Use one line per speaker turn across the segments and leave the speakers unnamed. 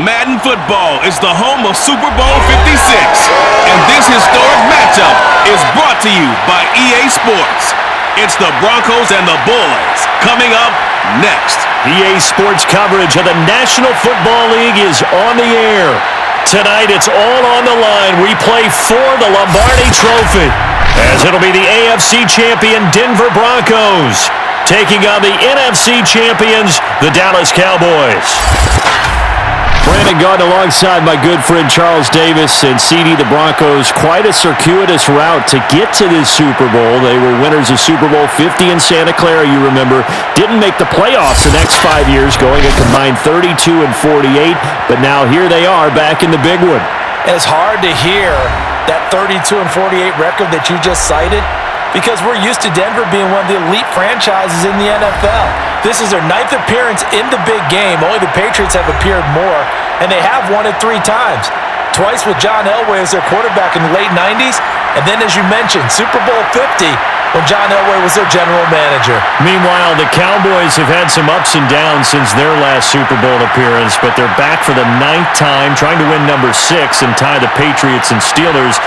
Madden Football is the home of Super Bowl 56, and this historic matchup is brought to you by EA Sports. It's the Broncos and the Boys coming up next.
EA Sports coverage of the National Football League is on the air. Tonight, it's all on the line. We play for the Lombardi Trophy, as it'll be the AFC champion Denver Broncos taking on the NFC champions, the Dallas Cowboys. Brandon Gordon alongside my good friend Charles Davis and CD the Broncos. Quite a circuitous route to get to this Super Bowl. They were winners of Super Bowl 50 in Santa Clara, you remember. Didn't make the playoffs the next 5 years, going a combined 32 and 48. But now here they are back in the big one.
It's hard to hear that 32 and 48 record that you just cited, because we're used to Denver being one of the elite franchises in the NFL. This is their 9th appearance in the big game. Only the Patriots have appeared more, and they have won it 3 times. Twice with John Elway as their quarterback in the late 90s, and then, as you mentioned, Super Bowl 50 when John Elway was their general manager.
Meanwhile, the Cowboys have had some ups and downs since their last Super Bowl appearance, but they're back for the 9th time, trying to win number 6 and tie the Patriots and Steelers.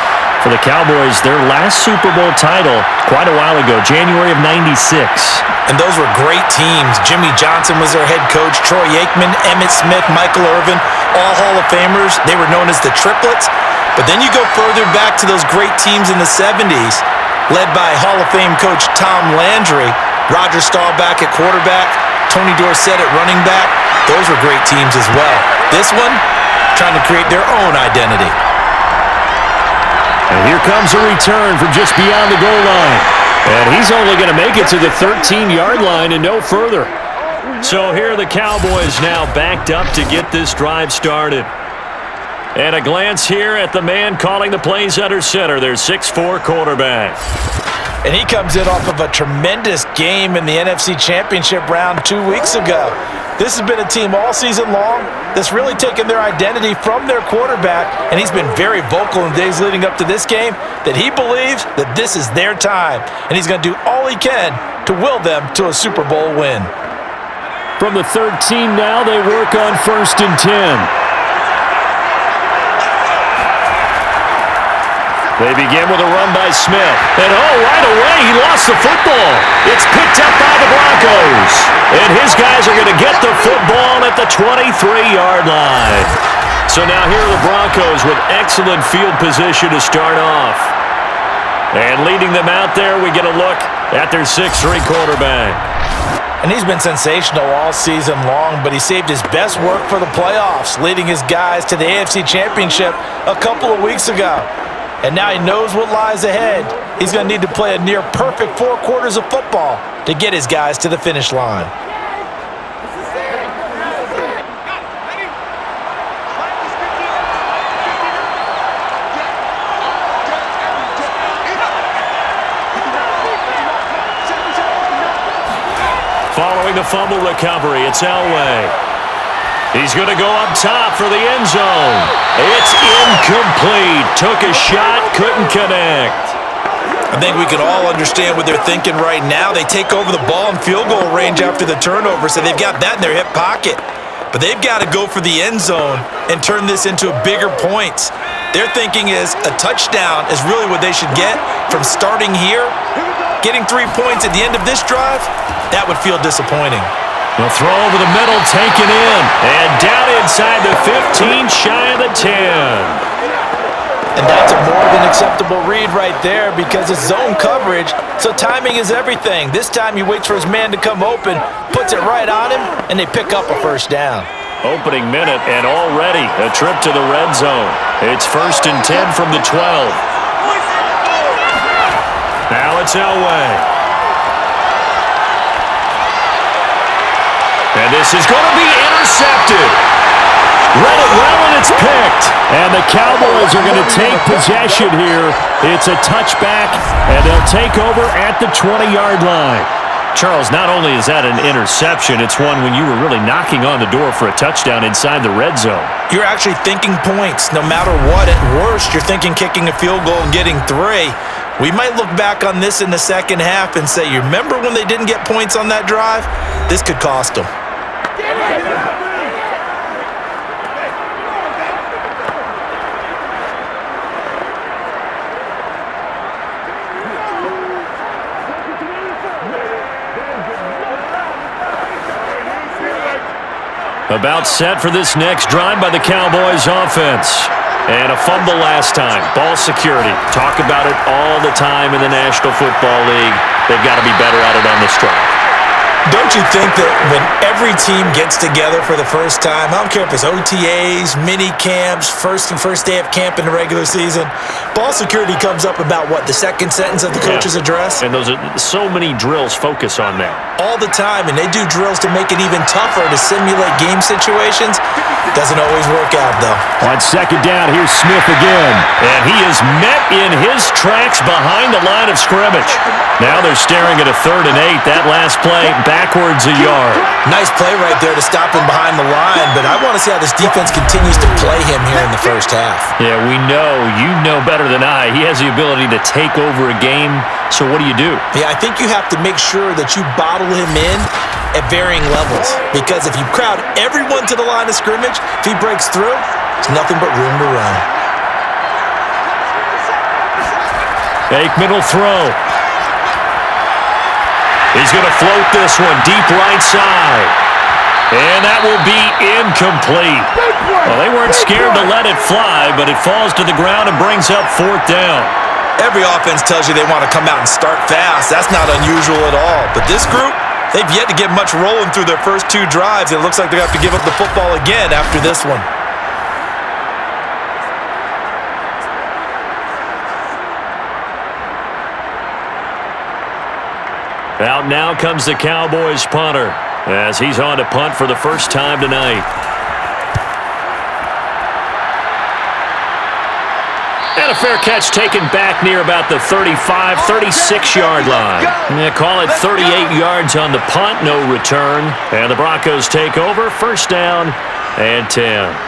For the Cowboys, their last Super Bowl title quite a while ago, January of '96.
And those were great teams. Jimmy Johnson was their head coach, Troy Aikman, Emmitt Smith, Michael Irvin, all Hall of Famers. They were known as the Triplets. But then you go further back to those great teams in the 70s, led by Hall of Fame coach Tom Landry, Roger Staubach at quarterback, Tony Dorsett at running back. Those were great teams as well. This one, trying to create their own identity.
And here comes a return from just beyond the goal line. And he's only going to make it to the 13-yard line and no further. So here are the Cowboys now backed up to get this drive started. And a glance here at the man calling the plays under center, their 6'4" quarterback.
And he comes in off of a tremendous game in the NFC Championship round 2 weeks ago. This has been a team all season long that's really taken their identity from their quarterback, and he's been very vocal in the days leading up to this game that he believes that this is their time, and he's going to do all he can to will them to a Super Bowl win.
From the 13 now, they work on 1st and 10. They begin with a run by Smith. And right away, he lost the football. It's picked up by the Broncos. And his guys are going to get the football at the 23-yard line. So now here are the Broncos with excellent field position to start off. And leading them out there, we get a look at their 6'3" quarterback.
And he's been sensational all season long, but he saved his best work for the playoffs, leading his guys to the AFC Championship a couple of weeks ago. And now he knows what lies ahead. He's going to need to play a near-perfect 4 quarters of football to get his guys to the finish line.
Following the fumble recovery, it's Elway. He's going to go up top for the end zone. It's incomplete. Took a shot, couldn't connect.
I think we can all understand what they're thinking right now. They take over the ball in field goal range after the turnover, so they've got that in their hip pocket. But they've got to go for the end zone and turn this into bigger points. Their thinking is a touchdown is really what they should get from starting here. Getting 3 points at the end of this drive, that would feel disappointing.
The throw over the middle, taken in, and down inside the 15, shy of the 10.
And that's a more than acceptable read right there because it's zone coverage, so timing is everything. This time he waits for his man to come open, puts it right on him, and they pick up a 1st down.
Opening minute, and already a trip to the red zone. It's 1st and 10 from the 12. Now it's Elway. And this is going to be intercepted. Read it well, and it's picked. And the Cowboys are going to take possession here. It's a touchback, and they'll take over at the 20-yard line. Charles, not only is that an interception, it's one when you were really knocking on the door for a touchdown inside the red zone.
You're actually thinking points no matter what. At worst, you're thinking kicking a field goal and getting 3. We might look back on this in the second half and say, you remember when they didn't get points on that drive? This could cost them.
About set for this next drive by the Cowboys offense. And a fumble last time. Ball security. Talk about it all the time in the National Football League. They've got to be better at it on this drive.
Don't you think that when every team gets together for the first time, I don't care if it's OTAs, mini camps, first day of camp in the regular season, ball security comes up about what, the second sentence of the coach's address?
And those are so many drills focus on that.
All the time, and they do drills to make it even tougher to simulate game situations. Doesn't always work out, though.
On second down, here's Smith again. And he is met in his tracks behind the line of scrimmage. Now they're staring at a 3rd and 8. That last play, backwards a yard.
Nice play right there to stop him behind the line, but I want to see how this defense continues to play him here in the first half.
Yeah, we know. You know better than I. He has the ability to take over a game, so what do?
Yeah, I think you have to make sure that you bottle him in at varying levels, because if you crowd everyone to the line of scrimmage, if he breaks through, it's nothing but room to run.
Aikman will throw. He's going to float this one deep right side. And that will be incomplete. Well, they weren't scared to let it fly, but it falls to the ground and brings up 4th down.
Every offense tells you they want to come out and start fast. That's not unusual at all. But this group, they've yet to get much rolling through their first 2 drives. It looks like they're going to have to give up the football again after this one.
Out now comes the Cowboys punter as he's on to punt for the first time tonight. And a fair catch taken back near about the 35, 36-yard line. Yeah, call it 38 yards on the punt, no return. And the Broncos take over, 1st down and 10.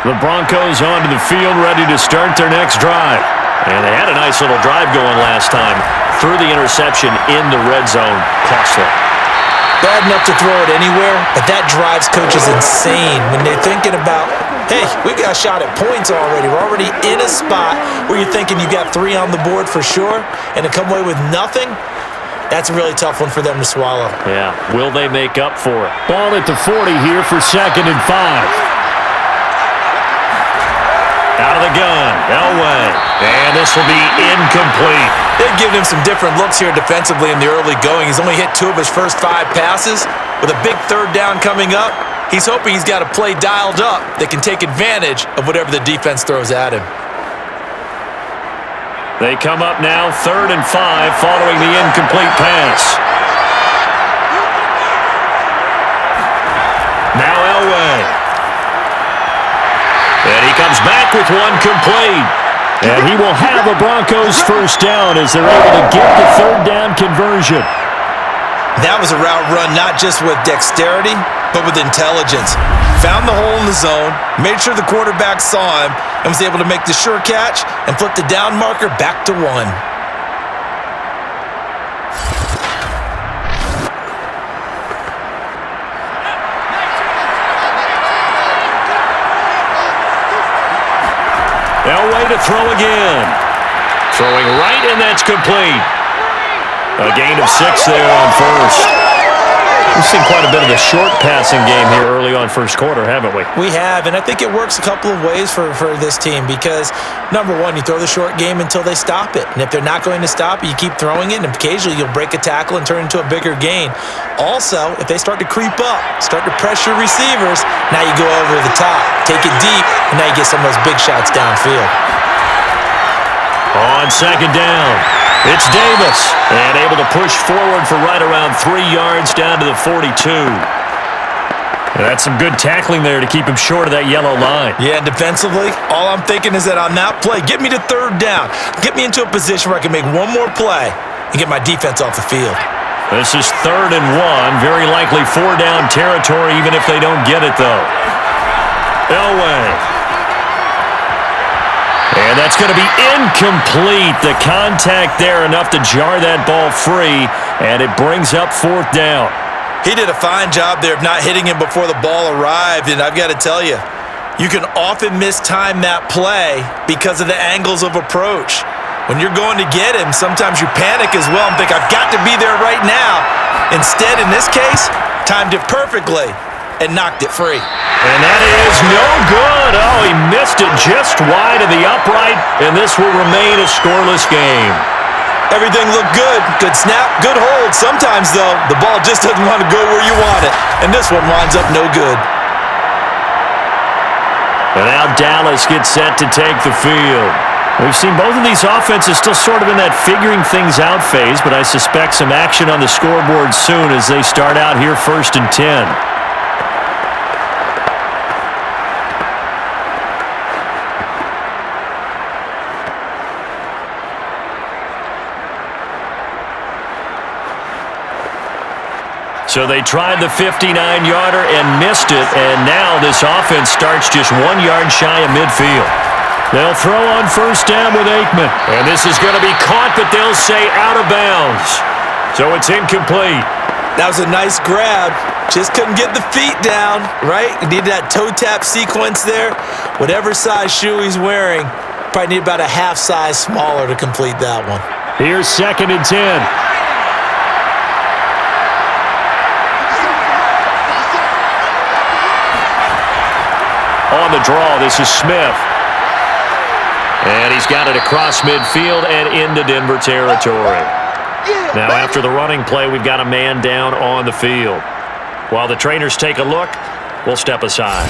The Broncos onto the field, ready to start their next drive. And they had a nice little drive going last time. Threw the interception in the red zone. Costly.
Bad enough to throw it anywhere, but that drives coaches insane when they're thinking about, hey, we got a shot at points already. We're already in a spot where you're thinking you got 3 on the board for sure, and to come away with nothing, that's a really tough one for them to swallow.
Yeah, will they make up for it? Ball at the 40 here for 2nd and 5. Out of the gun, Elway, and this will be incomplete.
They've given him some different looks here defensively in the early going. He's only hit 2 of his first 5 passes. With a big 3rd down coming up, he's hoping he's got a play dialed up that can take advantage of whatever the defense throws at him.
They come up now, 3rd and 5, following the incomplete pass. Now Elway. And he comes back with one complete. And he will have a Broncos 1st down as they're able to get the 3rd down conversion.
That was a route run not just with dexterity, but with intelligence. Found the hole in the zone, made sure the quarterback saw him, and was able to make the sure catch and flip the down marker back to 1.
Elway to throw again. Throwing right, and that's complete. A gain of 6 there on 1st. We've seen quite a bit of the short passing game here early on 1st quarter, haven't we?
We have, and I think it works a couple of ways for this team because, number one, you throw the short game until they stop it. And if they're not going to stop it, you keep throwing it, and occasionally you'll break a tackle and turn it into a bigger gain. Also, if they start to creep up, start to pressure receivers, now you go over the top, take it deep, and now you get some of those big shots downfield.
On 2nd down, it's Davis, and able to push forward for right around 3 yards down to the 42. And that's some good tackling there to keep him short of that yellow line.
Yeah, and defensively, all I'm thinking is that on that play, get me to 3rd down. Get me into a position where I can make one more play and get my defense off the field.
This is 3rd and 1, very likely 4-down territory even if they don't get it, though. Elway. And that's going to be incomplete. The contact there enough to jar that ball free, And it brings up 4th down.
He did a fine job there of not hitting him before the ball arrived, and I've got to tell you, you can often mistime that play because of the angles of approach. When you're going to get him, sometimes you panic as well and think, I've got to be there right now. Instead, in this case, timed it perfectly and knocked it free.
And that is no good. Oh, he missed it just wide of the upright, and this will remain a scoreless game.
Everything looked good. Good snap, good hold. Sometimes, though, the ball just doesn't want to go where you want it, and this one winds up no good.
And now Dallas gets set to take the field. We've seen both of these offenses still sort of in that figuring things out phase, but I suspect some action on the scoreboard soon as they start out here 1st and 10. So they tried the 59-yarder and missed it, and now this offense starts just 1 yard shy of midfield. They'll throw on 1st down with Aikman, and this is going to be caught, but they'll say out of bounds. So it's incomplete.
That was a nice grab. Just couldn't get the feet down, right? Needed that toe tap sequence there. Whatever size shoe he's wearing, probably need about a half size smaller to complete that one.
Here's 2nd and 10. On the draw, this is Smith. And he's got it across midfield and into Denver territory. Now, after the running play, we've got a man down on the field. While the trainers take a look, we'll step aside.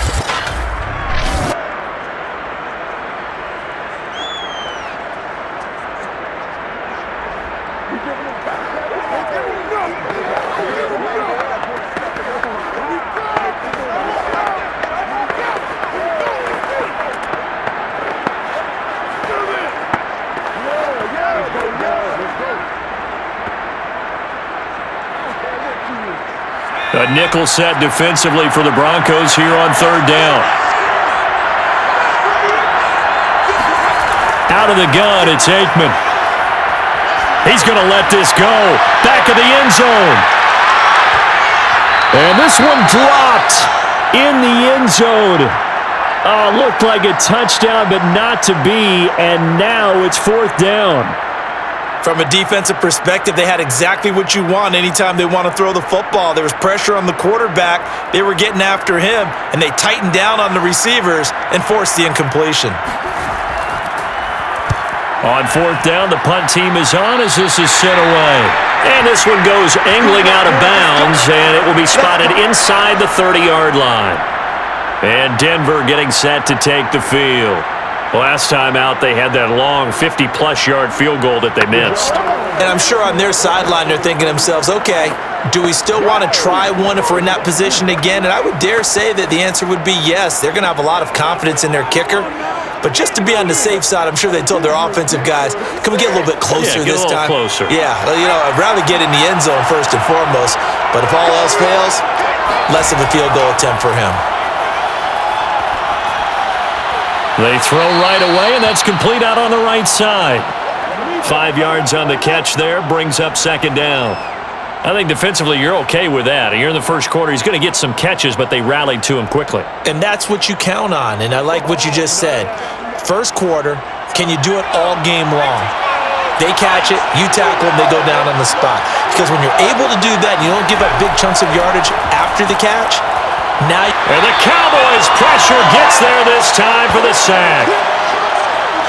A nickel set defensively for the Broncos here on 3rd down. Out of the gun, it's Aikman. He's going to let this go. Back of the end zone. And this one dropped in the end zone. Looked like a touchdown, but not to be. And now it's 4th down.
From a defensive perspective, they had exactly what you want anytime they want to throw the football. There was pressure on the quarterback. They were getting after him, and they tightened down on the receivers and forced the incompletion.
On 4th down, the punt team is on as this is sent away. And this one goes angling out of bounds, and it will be spotted inside the 30-yard line. And Denver getting set to take the field. Last time out, they had that long 50-plus yard field goal that they missed.
And I'm sure on their sideline, they're thinking to themselves, okay, do we still want to try one if we're in that position again? And I would dare say that the answer would be yes. They're going to have a lot of confidence in their kicker. But just to be on the safe side, I'm sure they told their offensive guys, can we get a little bit closer this time?
Closer.
Yeah, I'd rather get in the end zone first and foremost. But if all else fails, less of a field goal attempt for him.
They throw right away, and that's complete out on the right side. 5 yards on the catch there, brings up 2nd down. I think defensively you're okay with that. Here in the first quarter, he's going to get some catches, but they rallied to him quickly.
And that's what you count on, and I like what you just said. First quarter, can you do it all game long? They catch it, you tackle them, they go down on the spot. Because when you're able to do that and you don't give up big chunks of yardage after the catch, now...
And the Cowboys pressure gets there this time for the sack.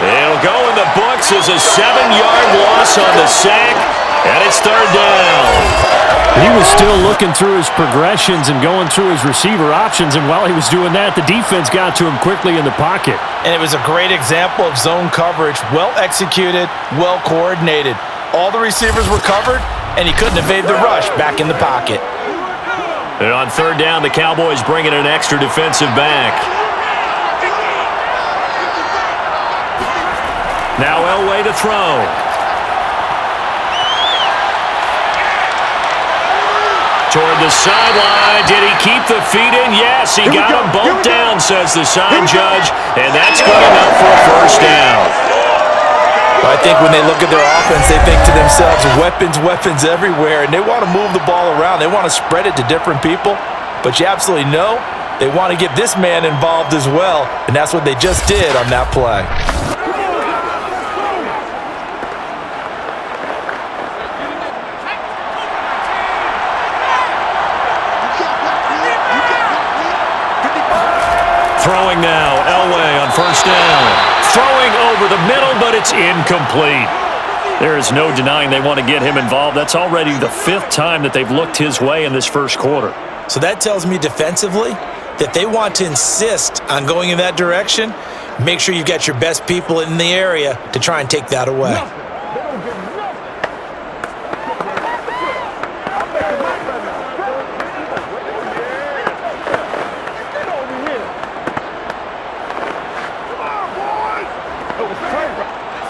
It'll go in the books as a 7-yard loss on the sack, and it's 3rd down. He was still looking through his progressions and going through his receiver options, and while he was doing that, the defense got to him quickly in the pocket.
And it was a great example of zone coverage, well executed, well coordinated. All the receivers were covered, and he couldn't evade the rush back in the pocket.
And on 3rd down, the Cowboys bring in an extra defensive back. Now Elway to throw. Toward the sideline. Did he keep the feet in? Yes, he got them both down, says the sign judge. And that's good enough for a 1st down.
I think when they look at their offense, they think to themselves, weapons, weapons everywhere, and they want to move the ball around. They want to spread it to different people, but you absolutely know they want to get this man involved as well, and that's what they just did on that play.
Throwing now, Elway on first down. Throwing over the middle, but it's incomplete. There is no denying they want to get him involved. That's already the 5th time that they've looked his way in this first quarter.
So that tells me defensively that they want to insist on going in that direction. Make sure you've got your best people in the area to try and take that away.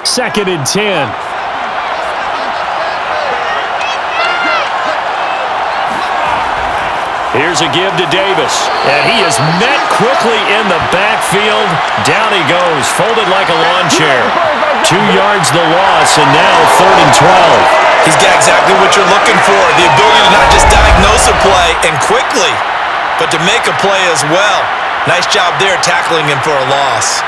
Second and 10. Here's a give to Davis, and he is met quickly in the backfield. Down he goes, folded like a lawn chair. 2 yards the loss, and now 3rd and 12.
He's got exactly what you're looking for, the ability to not just diagnose a play and quickly, but to make a play as well. Nice job there tackling him for a loss.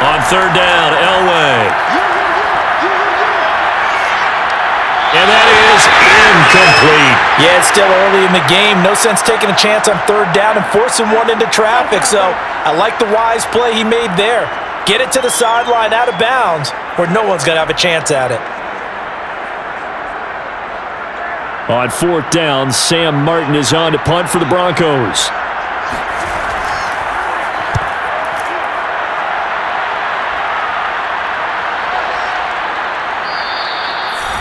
On 3rd down, Elway. And that is incomplete.
Yeah, it's still early in the game. No sense taking a chance on 3rd down and forcing one into traffic. So I like the wise play he made there. Get it to the sideline out of bounds where no one's going to have a chance at it.
On 4th down, Sam Martin is on to punt for the Broncos.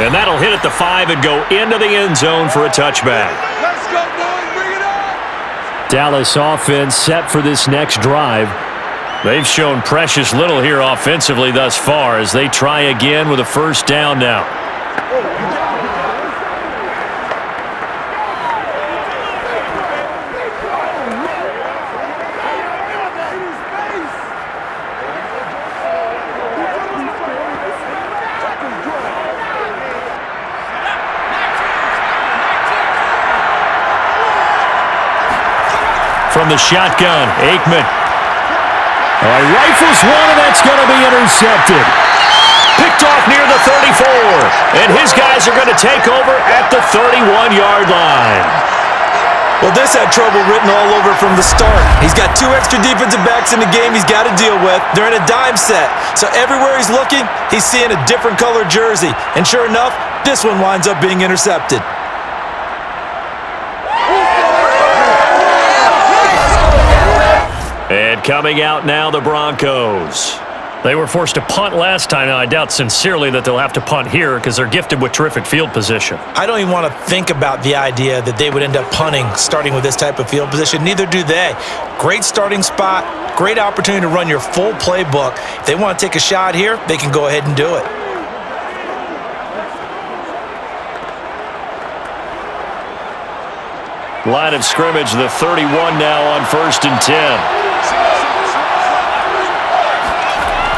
And that'll hit at the 5 and go into the end zone for a touchback.
Let's go, boys. Bring it on.
Dallas offense set for this next drive. They've shown precious little here offensively thus far as they try again with a 1st down now. From the shotgun, Aikman. Rifles one, and that's going to be intercepted. Picked off near the 34. And his guys are going to take over at the 31-yard line.
Well, this had trouble written all over from the start. He's got 2 extra defensive backs in the game he's got to deal with. They're in a dime set. So everywhere he's looking, he's seeing a different color jersey. And sure enough, this one winds up being intercepted.
And coming out now, the Broncos. They were forced to punt last time. Now, I doubt sincerely that they'll have to punt here because they're gifted with terrific field position.
I don't even want to think about the idea that they would end up punting starting with this type of field position. Neither do they. Great starting spot, great opportunity to run your full playbook. If they want to take a shot here, they can go ahead and do it.
Line of scrimmage, the 31 now on 1st and 10.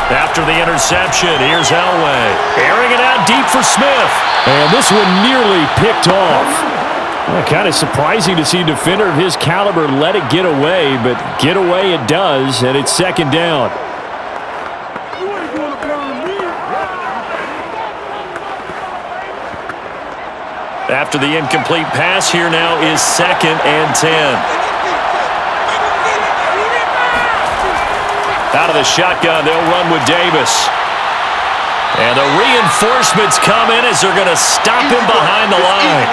After the interception, here's Elway. Airing it out deep for Smith. And this one nearly picked off. Kind of surprising to see a defender of his caliber let it get away, but get away it does, and it's 2nd down. After the incomplete pass, here now is 2nd and 10. Out of the shotgun, they'll run with Davis. And the reinforcements come in as they're going to stop him behind the line.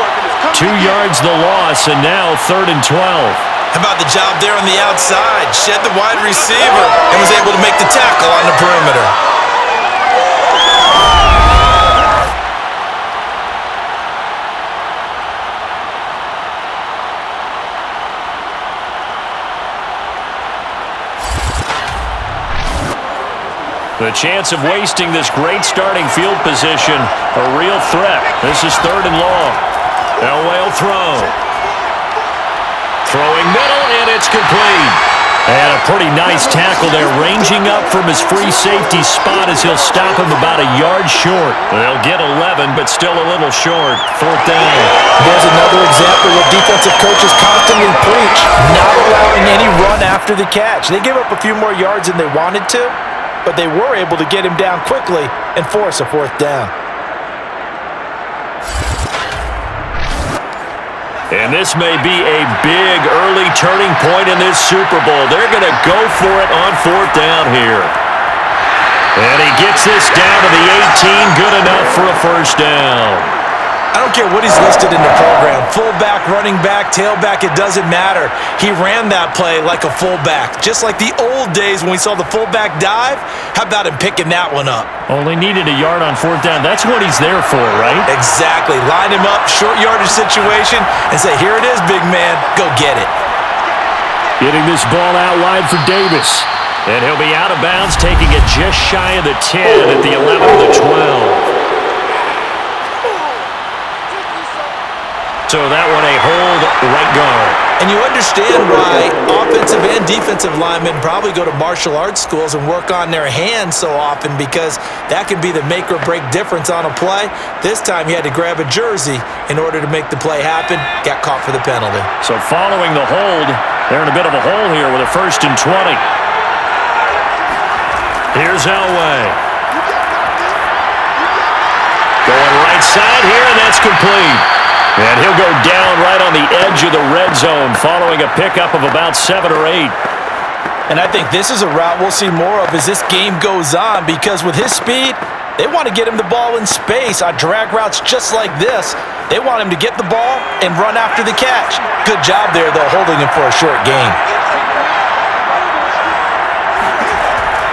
2 yards the loss, and now 3rd and 12.
How about the job there on the outside? Shed the wide receiver and was able to make the tackle on the perimeter.
The chance of wasting this great starting field position, a real threat. This is 3rd and long. Elway will throw. Throwing middle, and it's complete. And a pretty nice tackle there, ranging up from his free safety spot as he'll stop him about a yard short. They'll get 11, but still a little short. 4th down.
There's another example of defensive coaches constantly preach, not allowing any run after the catch. They give up a few more yards than they wanted to, but they were able to get him down quickly and force a 4th down.
And this may be a big early turning point in this Super Bowl. They're going to go for it on 4th down here. And he gets this down to the 18, good enough for a 1st down.
I don't care what he's listed in the program. Fullback, running back, tailback, it doesn't matter. He ran that play like a fullback, just like the old days when we saw the fullback dive. How about him picking that one up?
Only needed a yard on 4th down. That's what he's there for, right?
Exactly. Line him up, short yardage situation, and say, here it is, big man. Go get it.
Getting this ball out wide for Davis. And he'll be out of bounds, taking it just shy of the 10 at the 11 of the 12. So that one a hold right guard.
And you understand why offensive and defensive linemen probably go to martial arts schools and work on their hands so often, because that can be the make or break difference on a play. This time he had to grab a jersey in order to make the play happen. Got caught for the penalty.
So following the hold, they're in a bit of a hole here with a 1st and 20. Here's Elway. Going right side here, and that's complete. And he'll go down right on the edge of the red zone following a pickup of about 7 or 8.
And I think this is a route we'll see more of as this game goes on, because with his speed, they want to get him the ball in space on drag routes just like this. They want him to get the ball and run after the catch. Good job there, though, holding him for a short gain.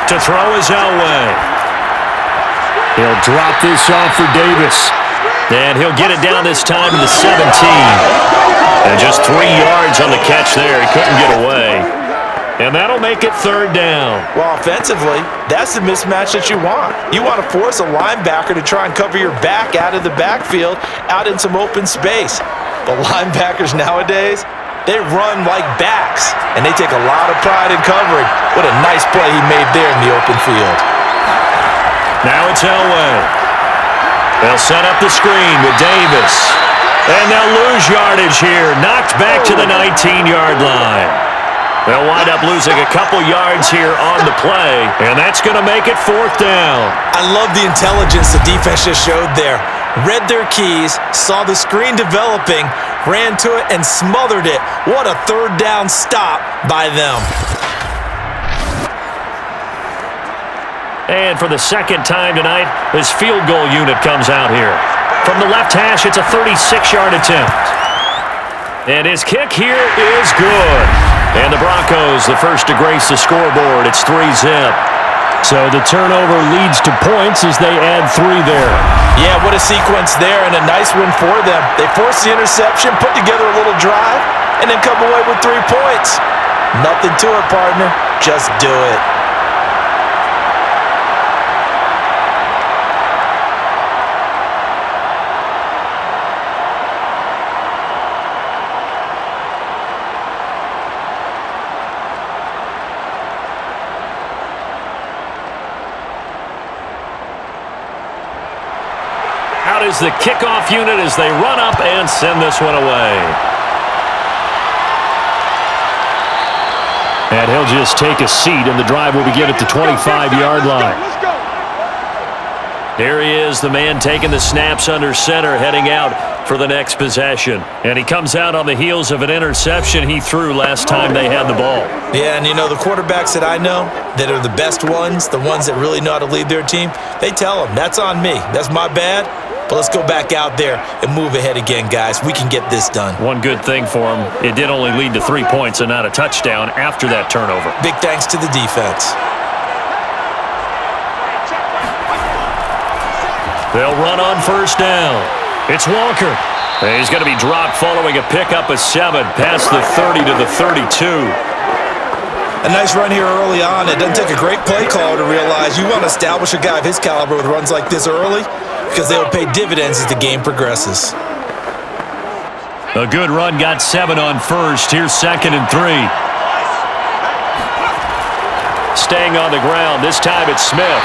To throw is Elway. He'll drop this off for Davis. And he'll get it down this time to the 17. And just 3 yards on the catch there. He couldn't get away. And that'll make it 3rd down.
Well, offensively, that's the mismatch that you want. You want to force a linebacker to try and cover your back out of the backfield, out in some open space. But linebackers nowadays, they run like backs, and they take a lot of pride in covering. What a nice play he made there in the open field.
Now it's Elway. They'll set up the screen with Davis. And they'll lose yardage here. Knocked back to the 19-yard line. They'll wind up losing a couple yards here on the play. And that's going to make it 4th down.
I love the intelligence the defense just showed there. Read their keys, saw the screen developing, ran to it, and smothered it. What a 3rd down stop by them.
And for the 2nd time tonight, this field goal unit comes out here. From the left hash, it's a 36-yard attempt. And his kick here is good. And the Broncos, the first to grace the scoreboard. It's 3-zip. So the turnover leads to points as they add 3 there.
Yeah, what a sequence there, and a nice win for them. They forced the interception, put together a little drive, and then come away with 3 points. Nothing to it, partner. Just do it.
Out is the kickoff unit as they run up and send this one away. And he'll just take a seat, and the drive will begin at the 25-yard line. Here he is, the man taking the snaps under center, heading out for the next possession. And he comes out on the heels of an interception he threw last time they had the ball.
Yeah, and you know, the quarterbacks that I know that are the best ones, the ones that really know how to lead their team, they tell them, that's on me. That's my bad. But let's go back out there and move ahead again, guys. We can get this done.
One good thing for him, it did only lead to 3 points and not a touchdown after that turnover.
Big thanks to the defense.
They'll run on 1st down. It's Walker. And he's going to be dropped following a pickup of 7 past the 30 to the 32.
A nice run here early on. It doesn't take a great play caller to realize you want to establish a guy of his caliber with runs like this early because they will pay dividends as the game progresses.
A good run got 7 on first. Here's 2nd and 3. Staying on the ground. This time it's Smith.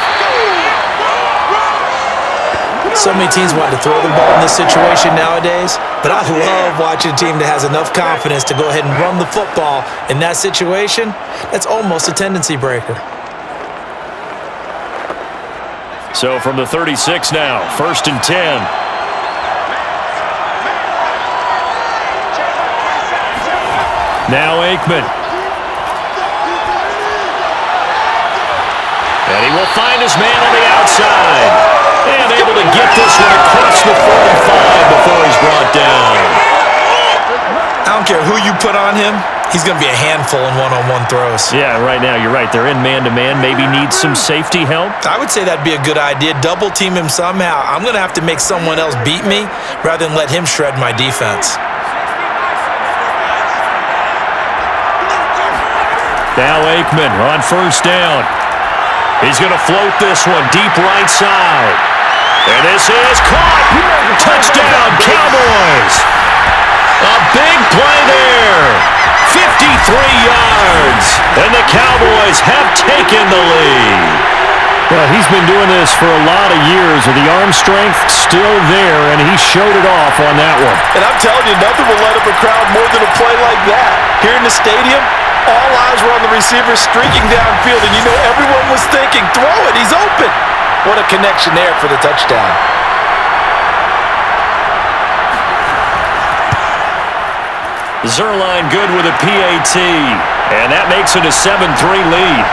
So many teams want to throw the ball in this situation nowadays, but I love watching a team that has enough confidence to go ahead and run the football in that situation. That's almost a tendency breaker.
So from the 36 now, 1st and 10. Now Aikman. And he will find his man on the outside. And able to get this one across the 45 before he's brought down.
I don't care who you put on him. He's going to be a handful in one-on-one throws.
Yeah, right now, you're right. They're in man-to-man. Maybe needs some safety help.
I would say that'd be a good idea. Double team him somehow. I'm going to have to make someone else beat me rather than let him shred my defense.
Now Aikman on 1st down. He's going to float this one deep right side. And this is caught. Touchdown, Cowboys. A big play there. 53 yards. And the Cowboys have taken the lead. Well, he's been doing this for a lot of years with the arm strength still there, and he showed it off on that one.
And I'm telling you, nothing will light up a crowd more than a play like that. Here in the stadium, all eyes were on the receiver streaking downfield, and you know everyone was thinking, throw it, he's open. What a connection there for the touchdown.
Zerline good with a PAT, and that makes it a 7-3 lead.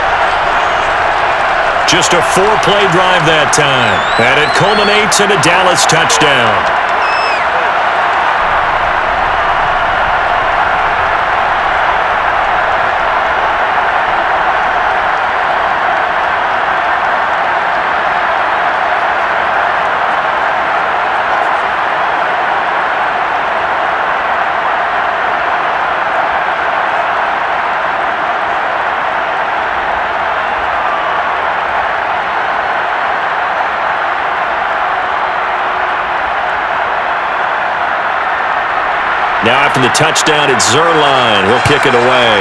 Just a 4-play drive that time, and it culminates in a Dallas touchdown. Now after the touchdown, it's Zerline. He'll kick it away.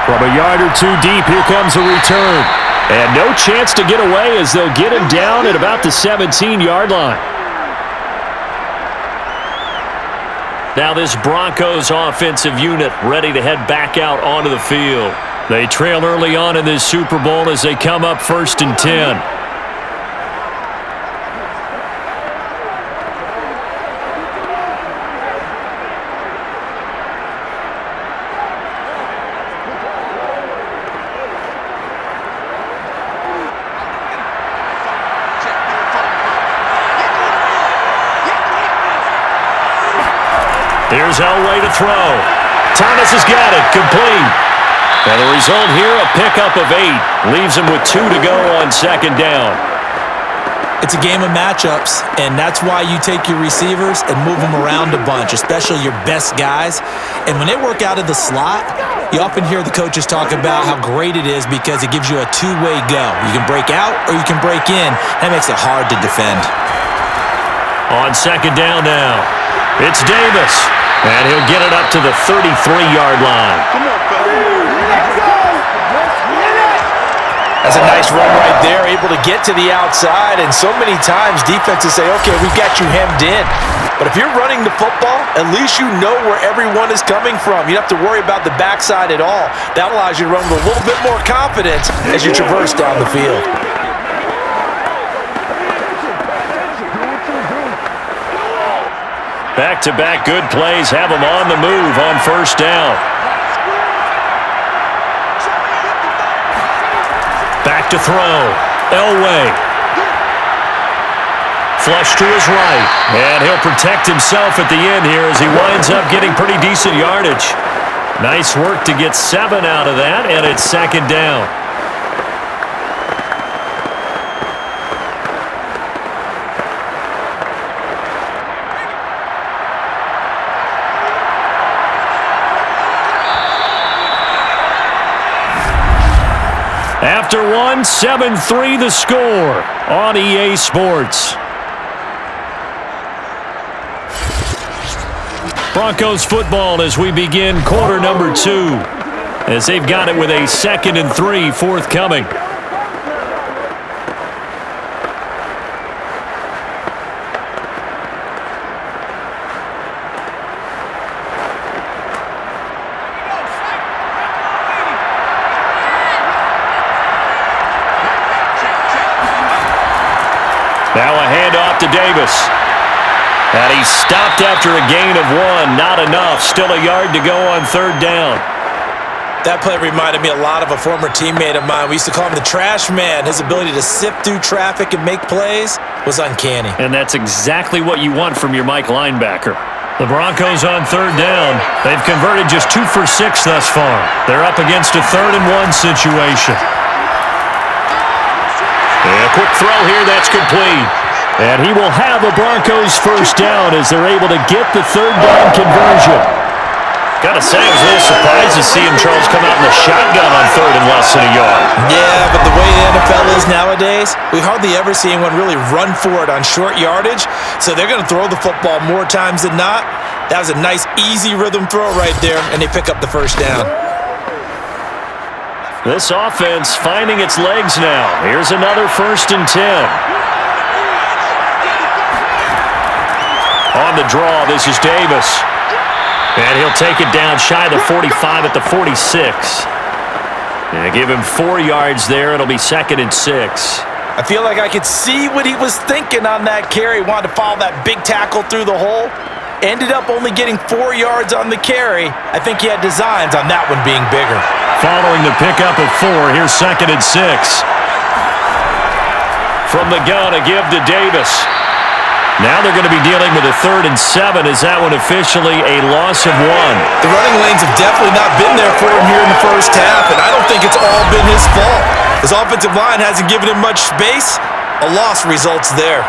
From a yard or two deep, here comes a return. And no chance to get away as they'll get him down at about the 17-yard line. Now this Broncos offensive unit ready to head back out onto the field. They trail early on in this Super Bowl as they come up 1st and 10. Here's Elway to throw. Thomas has got it. Complete. And the result here, a pickup of 8. Leaves him with 2 to go on 2nd down.
It's a game of matchups, and that's why you take your receivers and move them around a bunch, especially your best guys. And when they work out of the slot, you often hear the coaches talk about how great it is because it gives you a two-way go. You can break out or you can break in. That makes it hard to defend.
On 2nd down now, it's Davis. And he'll get it up to the 33-yard line.
Come on, fellas. Let's go.
That's a nice run right there, able to get to the outside. And so many times defenses say, okay, we've got you hemmed in. But if you're running the football, at least you know where everyone is coming from. You don't have to worry about the backside at all. That allows you to run with a little bit more confidence as you traverse down the field.
Back-to-back good plays have him on the move on 1st down. Back to throw. Elway. Flush to his right. And he'll protect himself at the end here as he winds up getting pretty decent yardage. Nice work to get 7 out of that, and it's 2nd down. After one, 7-3 the score on EA Sports. Broncos football as we begin quarter number 2, as they've got it with a 2nd and 3 forthcoming. Now a handoff to Davis. And he stopped after a gain of 1. Not enough. Still a yard to go on 3rd down.
That play reminded me a lot of a former teammate of mine. We used to call him the trash man. His ability to sift through traffic and make plays was uncanny.
And that's exactly what you want from your Mike linebacker. The Broncos on 3rd down. They've converted just 2 for 6 thus far. They're up against a 3rd and 1 situation. And a quick throw here, that's complete. And he will have the Broncos first down as they're able to get the 3rd down conversion. Gotta say, I was a little surprised to see him, Charles, come out in the shotgun on 3rd and less than a yard.
Yeah, but the way the NFL is nowadays, we hardly ever see anyone really run for it on short yardage. So they're going to throw the football more times than not. That was a nice, easy rhythm throw right there, and they pick up the first down.
This offense finding its legs now. Here's another 1st and 10. On the draw, this is Davis. And he'll take it down shy of the 45 at the 46. And give him 4 yards there. It'll be 2nd and 6.
I feel like I could see what he was thinking on that carry. Wanted to follow that big tackle through the hole. Ended up only getting 4 yards on the carry. I think he had designs on that one being bigger.
Following the pickup of 4, here's 2nd and 6. From the gun, a give to Davis. Now they're going to be dealing with a 3rd and 7. Is that one officially a loss of 1?
The running lanes have definitely not been there for him here in the first half, and I don't think it's all been his fault. His offensive line hasn't given him much space. A loss results there.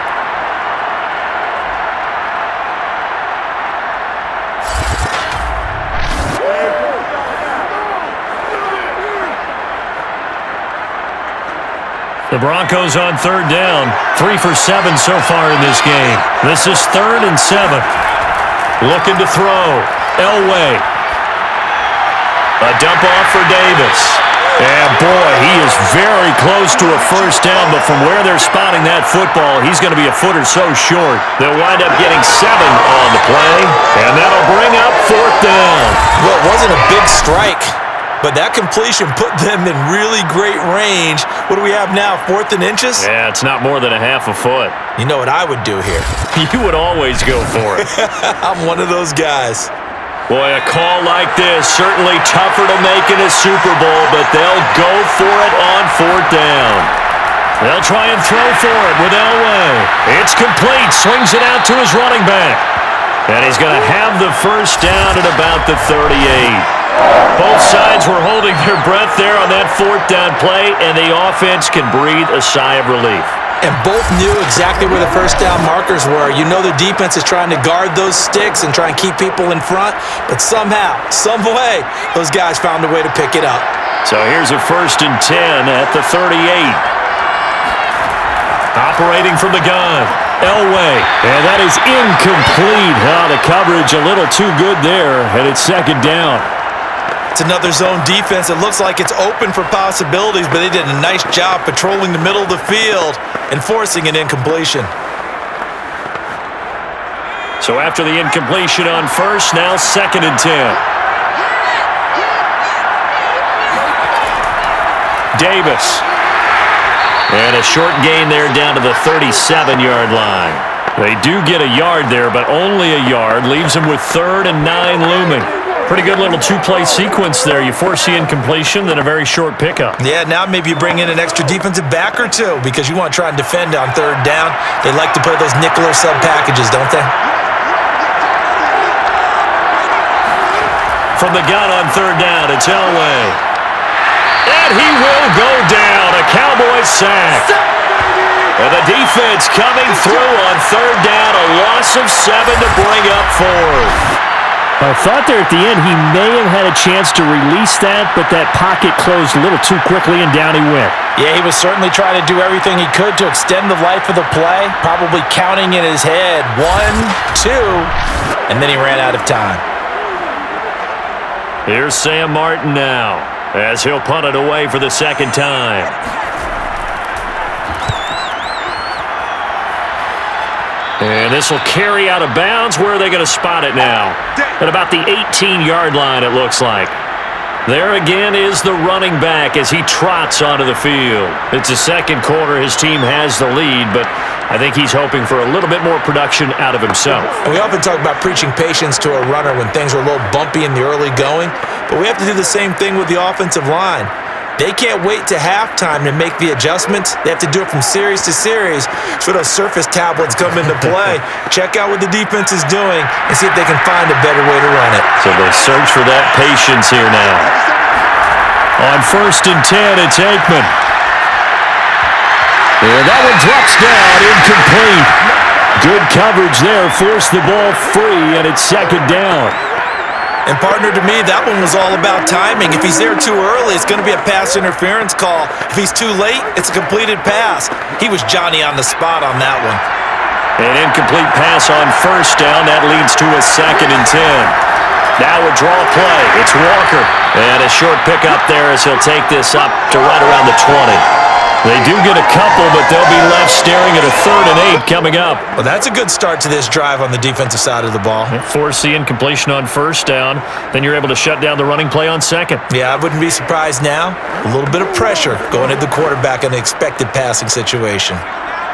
The Broncos on 3rd down. 3 for 7 so far in this game. This is 3rd and 7. Looking to throw. Elway. A dump off for Davis. And boy, he is very close to a first down, but from where they're spotting that football, he's going to be a foot or so short. They'll wind up getting 7 on the play, and that'll bring up 4th down.
Well, it wasn't a big strike, but that completion put them in really great range. What do we have now, 4th and inches?
Yeah, it's not more than a half a foot.
You know what I would do here?
You would always go for it.
I'm one of those guys.
Boy, a call like this, certainly tougher to make in a Super Bowl, but they'll go for it on 4th down. They'll try and throw for it with Elway. It's complete, swings it out to his running back. And he's going to have the first down at about the 38. Both sides were holding their breath there on that 4th down play, and the offense can breathe a sigh of relief.
And both knew exactly where the first down markers were. You know the defense is trying to guard those sticks and try and keep people in front, but somehow, some way, those guys found a way to pick it up.
So here's a 1st and 10 at the 38. Operating from the gun, Elway. And that is incomplete. The coverage a little too good there, and it's 2nd down.
It's another zone defense. It looks like it's open for possibilities, but they did a nice job patrolling the middle of the field and forcing an incompletion.
So after the incompletion on 1st, now 2nd and 10. Davis. And a short gain there down to the 37-yard line. They do get a yard there, but only a yard. Leaves them with 3rd and 9 looming. Pretty good little 2-play sequence there. You force the incompletion, then a very short pickup.
Yeah, now maybe you bring in an extra defensive back or 2 because you want to try and defend on 3rd down. They like to play those nickel or sub packages, don't they?
From the gun on 3rd down, it's Elway. And he will go down. A Cowboys sack. And the defense coming through on 3rd down. A loss of 7 to bring up 4th. I thought there at the end he may have had a chance to release that, but that pocket closed a little too quickly and down he went.
Yeah, he was certainly trying to do everything he could to extend the life of the play, probably counting in his head 1, 2, and then he ran out of time.
Here's Sam Martin now, as he'll punt it away for the second time. And this will carry out of bounds. Where are they going to spot it now? At about the 18-yard line, it looks like. There again is the running back as he trots onto the field. It's the second quarter. His team has the lead, but I think he's hoping for a little bit more production out of himself.
And we often talk about preaching patience to a runner when things are a little bumpy in the early going, but we have to do the same thing with the offensive line. They can't wait to halftime to make the adjustments. They have to do it from series to series. So those surface tablets come into play. Check out what the defense is doing and see if they can find a better way to run it.
So they search for that patience here now. On 1st and 10, it's Aikman. And that one drops down, incomplete. Good coverage there, forced the ball free, and it's second down.
And partner, to me, that one was all about timing. If he's there too early, it's going to be a pass interference call. If he's too late, it's a completed pass. He was Johnny on the spot on that one.
An incomplete pass on 1st down. That leads to a 2nd and 10. Now a draw play. It's Walker. And a short pickup there as he'll take this up to right around the 20. They do get a couple, but they'll be left staring at a 3rd and 8 coming up.
Well, that's a good start to this drive on the defensive side of the ball.
Force the incompletion on 1st down. Then you're able to shut down the running play on 2nd.
Yeah, I wouldn't be surprised now. A little bit of pressure going at the quarterback in the expected passing situation.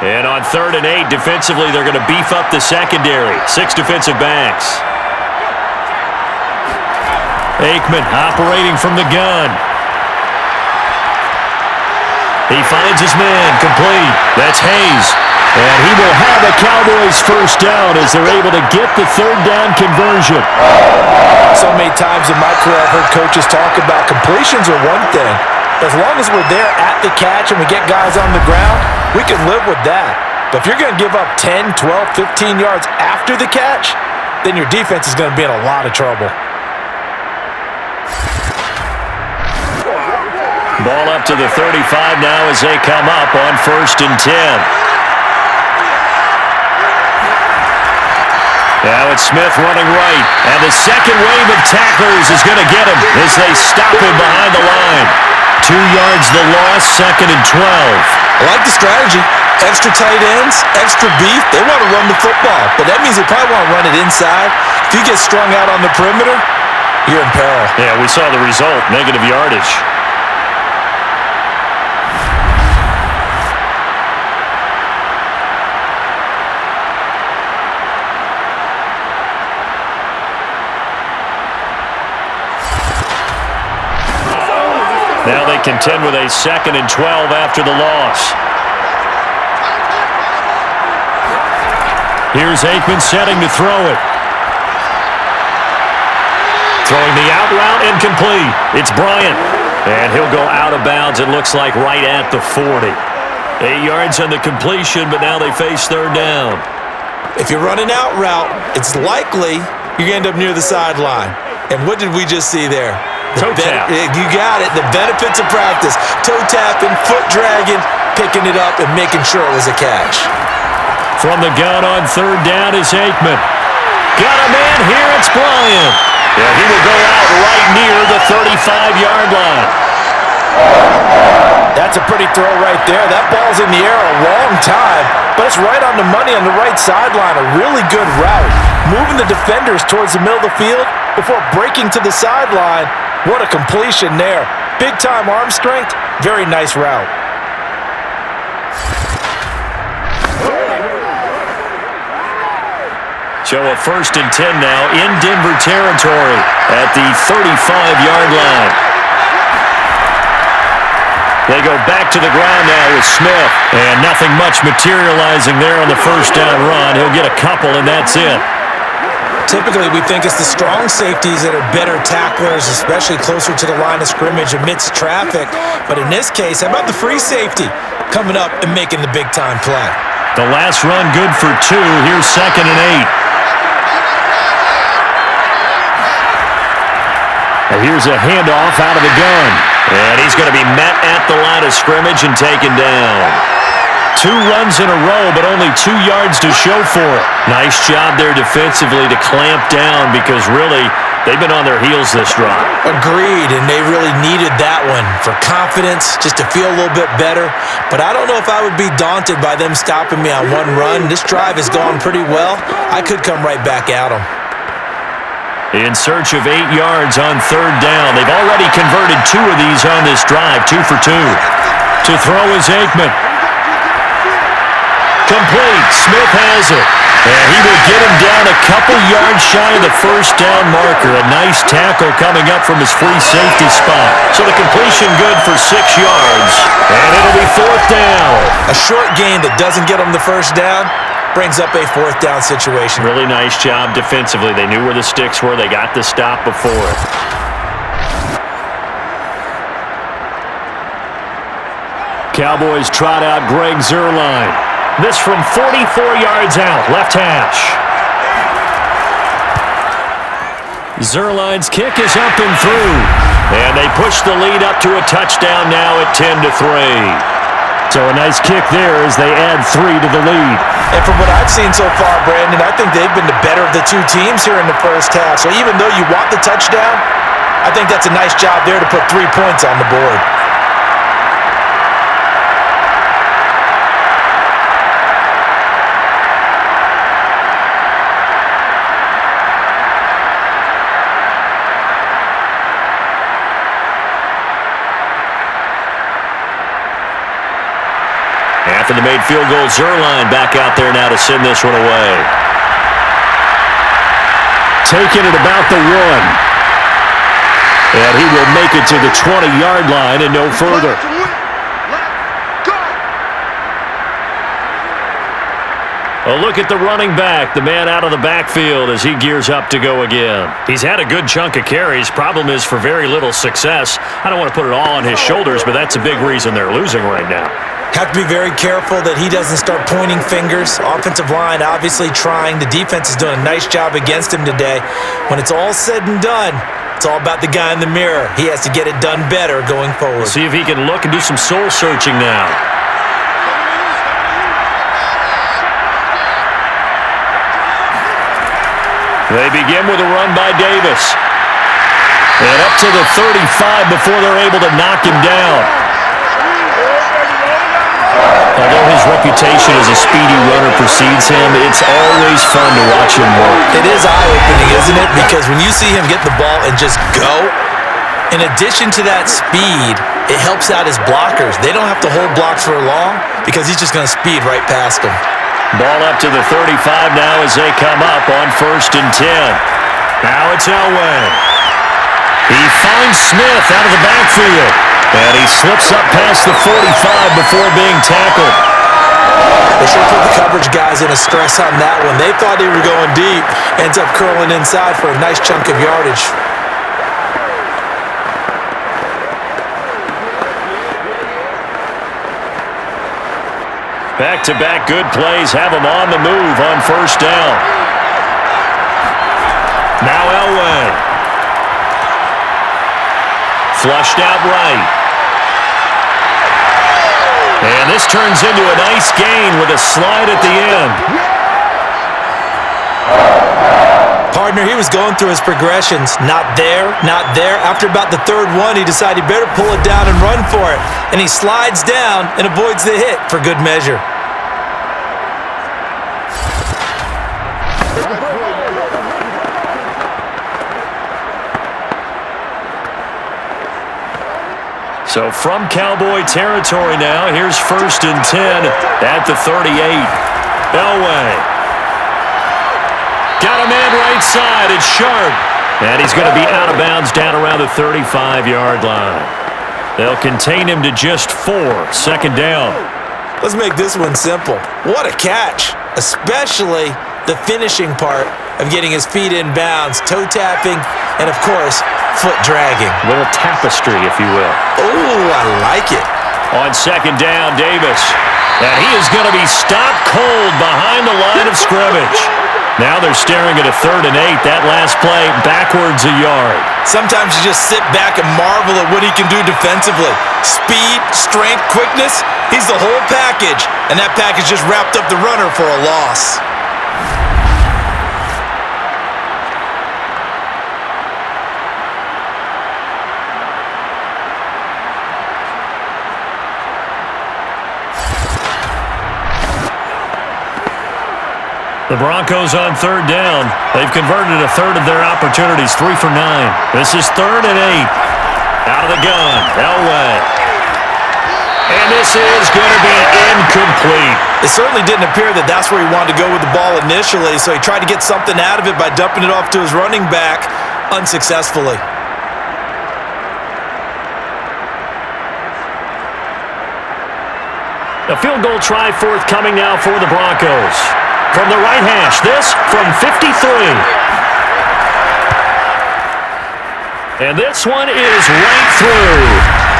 And on 3rd and 8, defensively, they're going to beef up the secondary. 6 defensive backs. Aikman operating from the gun. He finds his man, complete. That's Hayes. And he will have a Cowboys 1st down as they're able to get the 3rd down conversion.
So many times in my career I've heard coaches talk about completions are one thing. As long as we're there at the catch and we get guys on the ground, we can live with that. But if you're going to give up 10, 12, 15 yards after the catch, then your defense is going to be in a lot of trouble.
Ball up to the 35 now as they come up on 1st and 10. Now it's Smith running right. And the second wave of tacklers is going to get him as they stop him behind the line. 2 yards the loss, 2nd and 12.
I like the strategy. Extra tight ends, extra beef. They want to run the football, but that means they probably want to run it inside. If you get strung out on the perimeter, you're in peril.
Yeah, we saw the result, negative yardage. Now they contend with a 2nd and 12 after the loss. Here's Aikman setting to throw it. Throwing the out route, incomplete. It's Bryant. And he'll go out of bounds, it looks like, right at the 40. 8 yards on the completion, but now they face 3rd down.
If you're running out route, it's likely you're going to end up near the sideline. And what did we just see there?
Toe tap.
You got it. The benefits of practice. Toe tapping, foot dragging, picking it up, and making sure it was a catch.
From the gun on 3rd down is Aikman. Got a man here, it's Bryant. Yeah, he will go out right near the 35-yard line.
That's a pretty throw right there. That ball's in the air a long time, but it's right on the money on the right sideline. A really good route. Moving the defenders towards the middle of the field before breaking to the sideline. What a completion there. Big-time arm strength. Very nice route.
So a 1st and 10 now in Denver territory at the 35-yard line. They go back to the ground now with Smith. And nothing much materializing there on the 1st down run. He'll get a couple, and that's it.
Typically, we think it's the strong safeties that are better tacklers, especially closer to the line of scrimmage amidst traffic. But in this case, how about the free safety coming up and making the big-time play?
The last run good for 2. Here's 2nd and 8. And here's a handoff out of the gun. And he's going to be met at the line of scrimmage and taken down. 2 runs in a row, but only 2 yards to show for it. Nice job there defensively to clamp down because really they've been on their heels this drive.
Agreed, and they really needed that one for confidence, just to feel a little bit better. But I don't know if I would be daunted by them stopping me on 1 run. This drive has gone pretty well. I could come right back at them.
In search of 8 yards on 3rd down. They've already converted 2 of these on this drive, 2 for 2. To throw is Aikman. Complete. Smith has it. And he will get him down a couple yards shy of the 1st down marker. A nice tackle coming up from his free safety spot. So the completion good for 6 yards. And it'll be 4th down.
A short gain that doesn't get them the 1st down brings up a 4th down situation.
Really nice job defensively. They knew where the sticks were. They got the stop before it. Cowboys trot out Greg Zuerlein. This from 44 yards out, left hash. Zuerlein's kick is up and through. And they push the lead up to a touchdown now at 10-3. So a nice kick there as they add 3 to the lead.
And from what I've seen so far, Brandon, I think they've been the better of the 2 teams here in the 1st half. So even though you want the touchdown, I think that's a nice job there to put 3 points on the board.
After the made field goal, Zuerlein back out there now to send this one away. Taking it about the 1. And he will make it to the 20-yard line and no further. A look at the running back, the man out of the backfield as he gears up to go again. He's had a good chunk of carries. Problem is for very little success. I don't want to put it all on his shoulders, but that's a big reason they're losing right now.
Have to be very careful that he doesn't start pointing fingers. Offensive line obviously trying. The defense is doing a nice job against him today. When it's all said and done, it's all about the guy in the mirror. He has to get it done better going forward.
See if he can look and do some soul searching now. They begin with a run by Davis. And up to the 35 before they're able to knock him down. Although his reputation as a speedy runner precedes him, it's always fun to watch him work.
It is eye-opening, isn't it? Because when you see him get the ball and just go, in addition to that speed, it helps out his blockers. They don't have to hold blocks for long because he's just going to speed right past them.
Ball up to the 35 now as they come up on 1st and 10. Now it's Elway. He finds Smith out of the backfield. And he slips up past the 45 before being tackled.
They should put the coverage guys in a stress on that one. They thought they were going deep. Ends up curling inside for a nice chunk of yardage.
Back-to-back good plays have them on the move on 1st down. Now Elway. Flushed out right. And this turns into a nice gain with a slide at the end.
Partner, he was going through his progressions. Not there, not there. After about the 3rd one, he decided he better pull it down and run for it. And he slides down and avoids the hit for good measure.
So from Cowboy territory now, here's 1st and 10 at the 38. Elway. Got a man right side. It's Sharp. And he's going to be out of bounds down around the 35-yard line. They'll contain him to just 4. 2nd down.
Let's make this one simple. What a catch, especially the finishing part of getting his feet in bounds, toe tapping, and of course, foot dragging.
A little tapestry, if you will.
Ooh, I like it.
On 2nd down, Davis. And he is going to be stopped cold behind the line of scrimmage. Now they're staring at a 3rd and 8. That last play, backwards a yard.
Sometimes you just sit back and marvel at what he can do defensively. Speed, strength, quickness, he's the whole package. And that package just wrapped up the runner for a loss.
The Broncos on 3rd down. They've converted a 1/3 of their opportunities, 3 for 9. This is 3rd and 8. Out of the gun, Elway. And this is going to be incomplete.
It certainly didn't appear that that's where he wanted to go with the ball initially, so he tried to get something out of it by dumping it off to his running back unsuccessfully.
A field goal try forthcoming now for the Broncos. From the right hash, this from 53. And this one is right through.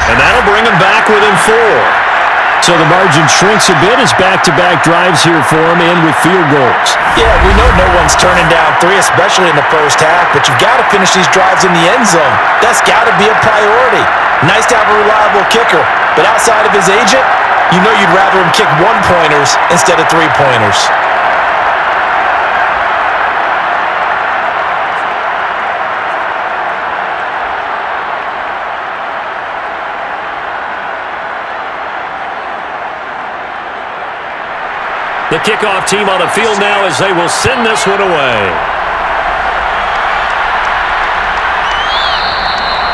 And that'll bring him back within 4. So the margin shrinks a bit as back-to-back drives here for him in with field goals.
Yeah, we know no one's turning down 3, especially in the first half, but you've got to finish these drives in the end zone. That's got to be a priority. Nice to have a reliable kicker, but outside of his agent, you know you'd rather him kick 1-pointers instead of 3-pointers.
The kickoff team on the field now as they will send this one away.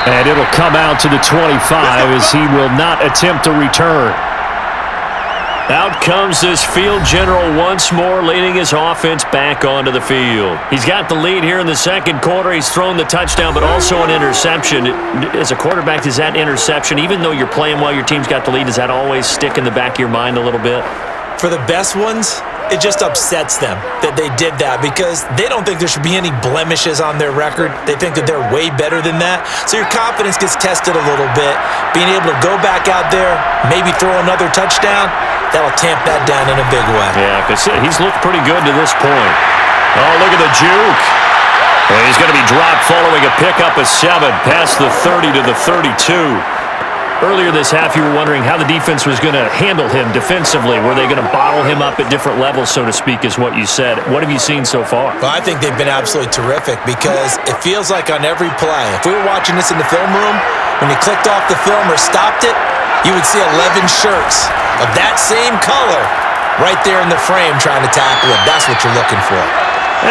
And it'll come out to the 25 as he will not attempt to return. Out comes this field general once more, leading his offense back onto the field. He's got the lead here in the second quarter. He's thrown the touchdown, but also an interception. As a quarterback, does that interception, even though you're playing while your team's got the lead, does that always stick in the back of your mind a little bit?
For the best ones, it just upsets them that they did that because they don't think there should be any blemishes on their record. They think that they're way better than that. So your confidence gets tested a little bit. Being able to go back out there, maybe throw another touchdown, that'll tamp that down in a big way.
Yeah, because he's looked pretty good to this point. Oh, look at the juke. And he's going to be dropped following a pickup of 7 past the 30 to the 32. Earlier this half, you were wondering how the defense was going to handle him defensively. Were they going to bottle him up at different levels, so to speak, is what you said. What have you seen so far?
Well, I think they've been absolutely terrific because it feels like on every play, if we were watching this in the film room, when you clicked off the film or stopped it, you would see 11 shirts of that same color right there in the frame trying to tackle him. That's what you're looking for.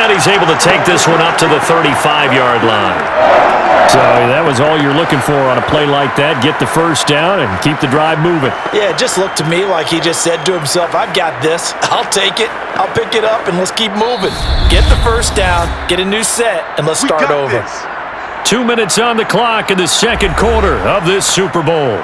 And he's able to take this one up to the 35-yard line. So that was all you're looking for on a play like that. Get the first down and keep the drive moving.
Yeah, it just looked to me like he just said to himself, I've got this. I'll take it. I'll pick it up, and let's keep moving. Get the first down, get a new set, and let's start over.
2 minutes on the clock in the second quarter of this Super Bowl.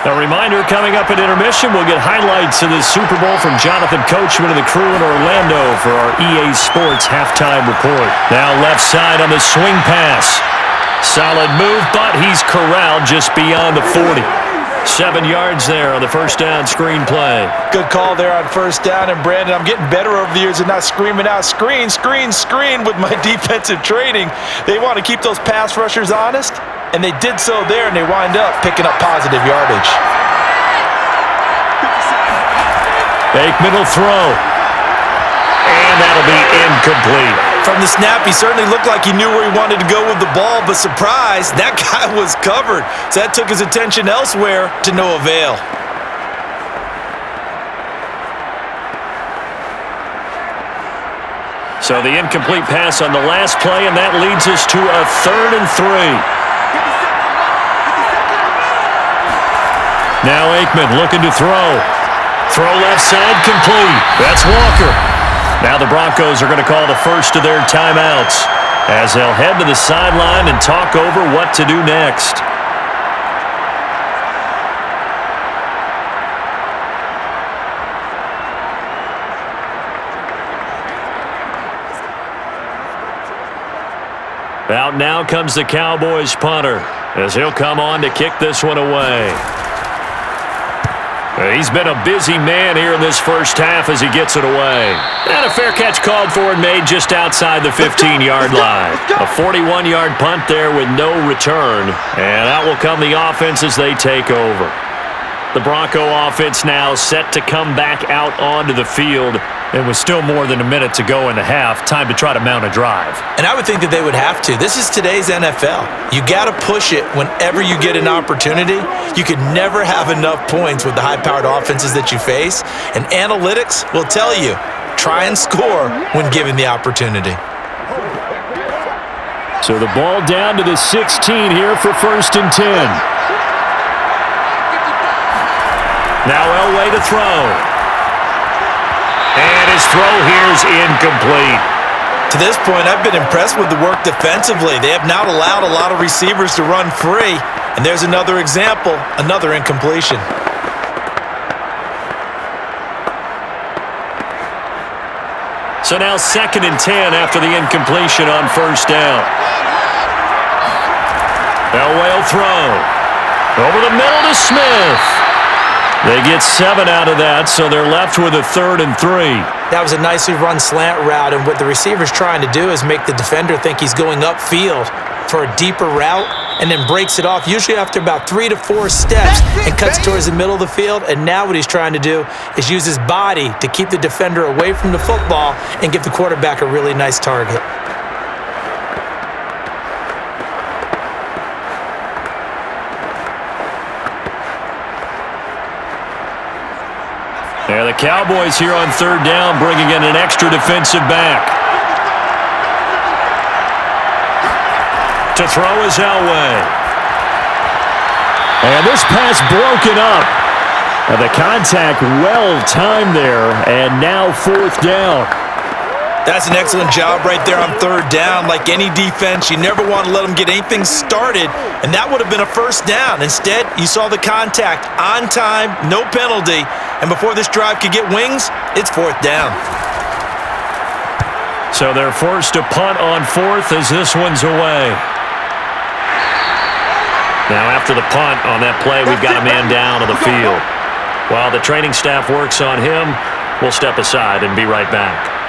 A reminder, coming up at intermission, we'll get highlights of this Super Bowl from Jonathan Coachman and the crew in Orlando for our EA Sports halftime report. Now left side on the swing pass. Solid move, but he's corralled just beyond the 40. 7 yards there on the first down screen play.
Good call there on first down. And, Brandon, I'm getting better over the years and not screaming out, screen, screen, screen with my defensive training. They want to keep those pass rushers honest, and they did so there, and they wind up picking up positive yardage.
Aikman will throw. And that'll be incomplete.
From the snap, he certainly looked like he knew where he wanted to go with the ball, but surprise, that guy was covered. So that took his attention elsewhere to no avail.
So the incomplete pass on the last play, and that leads us to a 3rd and 3. Now Aikman looking to throw. Throw left side, complete. That's Walker. Now the Broncos are going to call the first of their timeouts as they'll head to the sideline and talk over what to do next. Out now comes the Cowboys punter as he'll come on to kick this one away. He's been a busy man here in this first half as he gets it away. And a fair catch called for and made just outside the 15-yard line. A 41-yard punt there with no return. And out will come the offense as they take over. The Bronco offense now set to come back out onto the field. It was still more than a minute to go in the half. Time to try to mount a drive.
And I would think that they would have to. This is today's NFL. You got to push it whenever you get an opportunity. You could never have enough points with the high-powered offenses that you face. And analytics will tell you, try and score when given the opportunity.
So the ball down to the 16 here for 1st and 10. Now Elway to throw. And his throw here is incomplete.
To this point, I've been impressed with the work defensively. They have not allowed a lot of receivers to run free. And there's another example, another incompletion.
So now 2nd and 10 after the incompletion on 1st down. Elway will throw. Over the middle to Smith. They get 7 out of that, so they're left with a 3rd and 3.
That was a nicely run slant route, and what the receiver's trying to do is make the defender think he's going upfield for a deeper route and then breaks it off, usually after about 3 to 4 steps, and cuts towards the middle of the field. And now what he's trying to do is use his body to keep the defender away from the football and give the quarterback a really nice target.
Yeah, the Cowboys here on 3rd down, bringing in an extra defensive back. To throw is Elway. And this pass broken up. And the contact well timed there, and now 4th down.
That's an excellent job right there on 3rd down. Like any defense, you never want to let them get anything started, and that would have been a 1st down. Instead, you saw the contact on time, no penalty, and before this drive could get wings, it's 4th down.
So they're forced to punt on 4th as this one's away. Now after the punt on that play, we've got a man down on the field. While the training staff works on him, we'll step aside and be right back.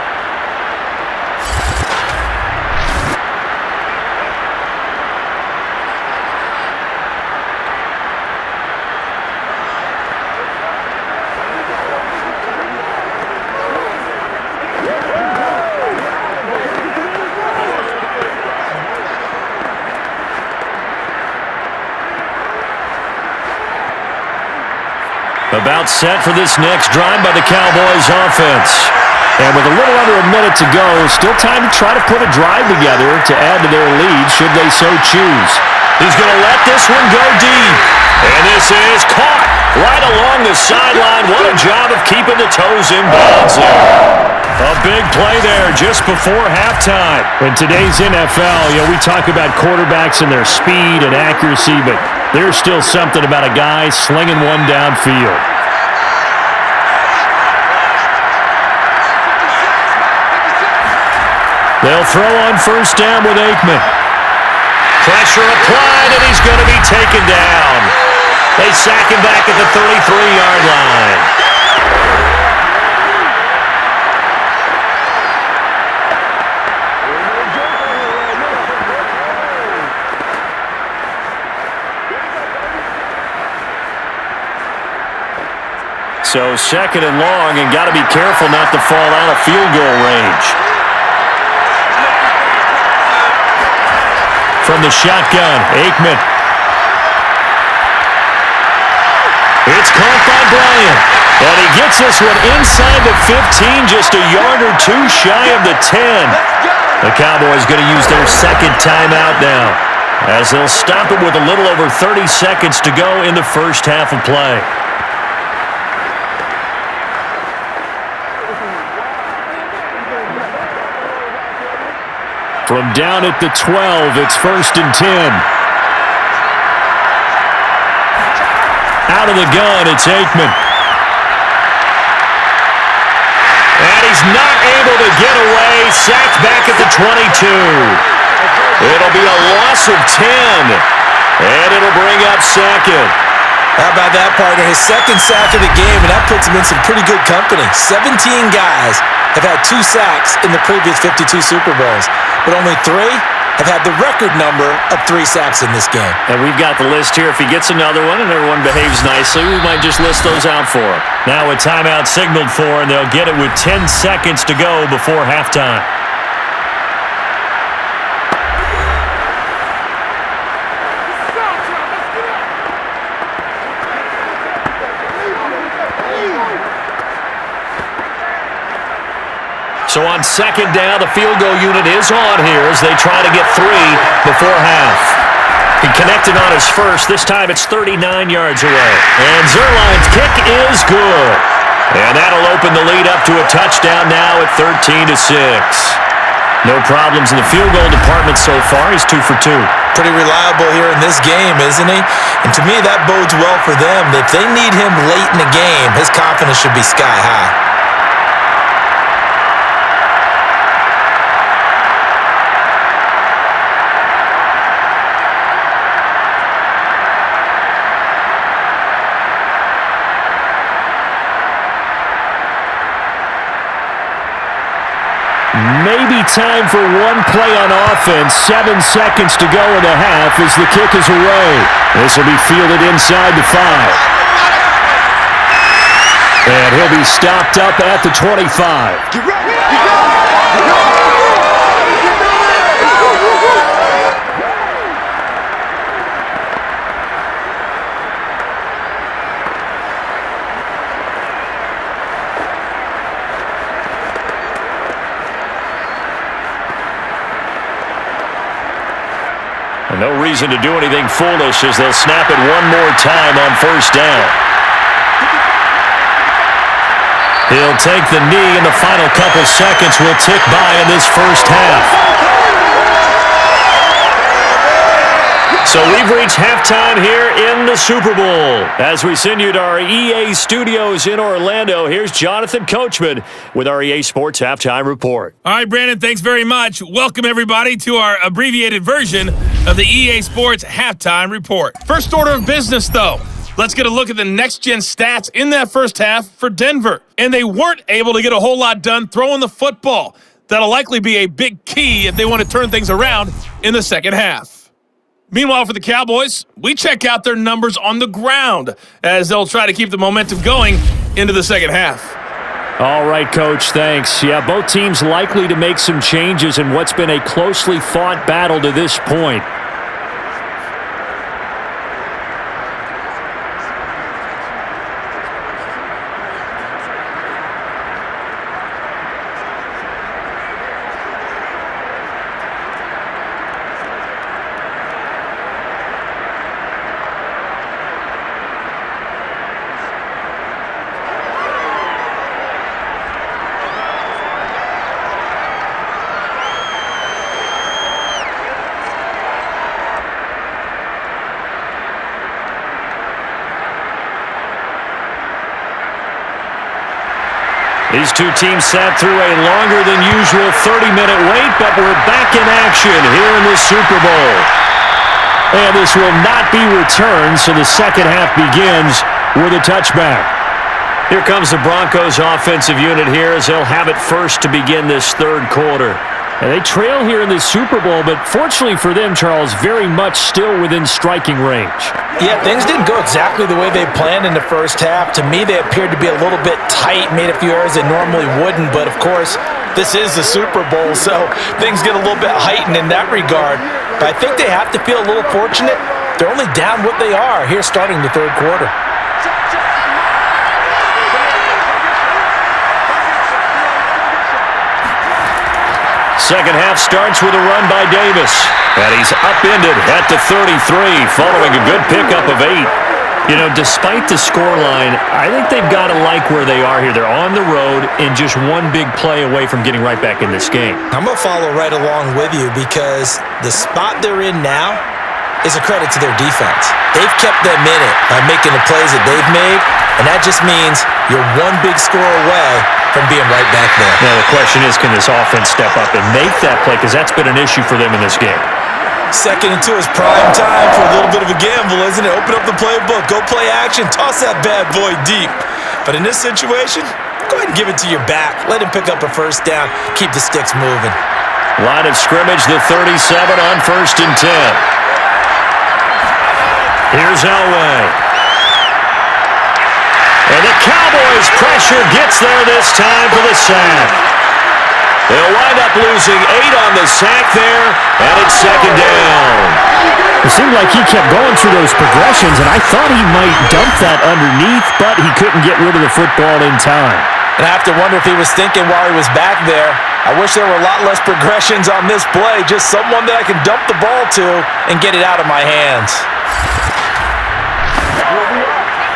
About set for this next drive by the Cowboys offense. And with a little under a minute to go, still time to try to put a drive together to add to their lead should they so choose. He's going to let this one go deep. And this is caught right along the sideline. What a job of keeping the toes in bounds there. A big play there just before halftime. In today's NFL, we talk about quarterbacks and their speed and accuracy, but there's still something about a guy slinging one downfield. They'll throw on 1st down with Aikman. Pressure applied, and he's going to be taken down. They sack him back at the 33-yard line. So 2nd and long, and got to be careful not to fall out of field goal range. From the shotgun, Aikman. It's caught by Bryant. And he gets this one inside the 15, just a yard or 2 shy of the 10. The Cowboys going to use their 2nd timeout now, as they'll stop it with a little over 30 seconds to go in the first half of play. From down at the 12, it's 1st and 10. Out of the gun, it's Aikman. And he's not able to get away. Sacked back at the 22. It'll be a loss of 10. And it'll bring up second.
How about that, partner? His second sack of the game, and that puts him in some pretty good company. 17 guys have had 2 sacks in the previous 52 Super Bowls, but only 3 have had the record number of 3 sacks in this game.
And we've got the list here. If he gets another one and everyone behaves nicely, we might just list those out for him. Now a timeout signaled for, and they'll get it with 10 seconds to go before halftime. So on second down, the field goal unit is on here as they try to get 3 before half. He connected on his first. This time it's 39 yards away. And Zuerlein's kick is good. And that'll open the lead up to a touchdown now at 13-6. No problems in the field goal department so far. He's 2 for 2.
Pretty reliable here in this game, isn't he? And to me, that bodes well for them. If they need him late in the game, his confidence should be sky high.
Maybe time for one play on offense. 7 seconds to go in the half as the kick is away. This will be fielded inside the 5. And he'll be stopped up at the 25. No reason to do anything foolish as they'll snap it one more time on first down. He'll take the knee, and the final couple seconds will tick by in this first half. So we've reached halftime here in the Super Bowl. As we send you to our EA studios in Orlando, here's Jonathan Coachman with our EA Sports Halftime Report.
All right, Brandon, thanks very much. Welcome, everybody, to our abbreviated version of the EA Sports Halftime Report. First order of business, though. Let's get a look at the next-gen stats in that first half for Denver. And they weren't able to get a whole lot done throwing the football. That'll likely be a big key if they want to turn things around in the second half. Meanwhile, for the Cowboys, we check out their numbers on the ground as they'll try to keep the momentum going into the second half.
All right, Coach, thanks. Yeah, both teams likely to make some changes in what's been a closely fought battle to this point. These two teams sat through a longer than usual 30-minute wait, but we're back in action here in the Super Bowl. And this will not be returned, so the second half begins with a touchback. Here comes the Broncos offensive unit here as they'll have it first to begin this third quarter. And they trail here in the Super Bowl, but fortunately for them, Charles, very much still within striking range.
Yeah, things didn't go exactly the way they planned in the first half. To me, they appeared to be a little bit tight, made a few errors they normally wouldn't. But, of course, this is the Super Bowl, so things get a little bit heightened in that regard. But I think they have to feel a little fortunate. They're only down what they are here starting the third quarter.
Second half starts with a run by Davis. And he's upended at the 33 following a good pickup of 8. You know, despite the scoreline, I think they've got to like where they are here. They're on the road and just one big play away from getting right back in this game.
I'm going to follow right along with you because the spot they're in now is a credit to their defense. They've kept them in it by making the plays that they've made, and that just means you're one big score away from being right back there.
Now the question is, can this offense step up and make that play? Because that's been an issue for them in this game.
Second into his prime time for a little bit of a gamble, isn't it? Open up the playbook, go play action, toss that bad boy deep. But in this situation, go ahead and give it to your back. Let him pick up a first down. Keep the sticks moving.
Line of scrimmage, the 37 on 1st and 10. Here's Elway. And the Cowboys' pressure gets there this time for the sack. They'll wind up losing 8 on the sack there, and it's 2nd down.
It seemed like he kept going through those progressions, and I thought he might dump that underneath, but he couldn't get rid of the football in time.
And I have to wonder if he was thinking while he was back there, I wish there were a lot less progressions on this play, just someone that I can dump the ball to and get it out of my hands.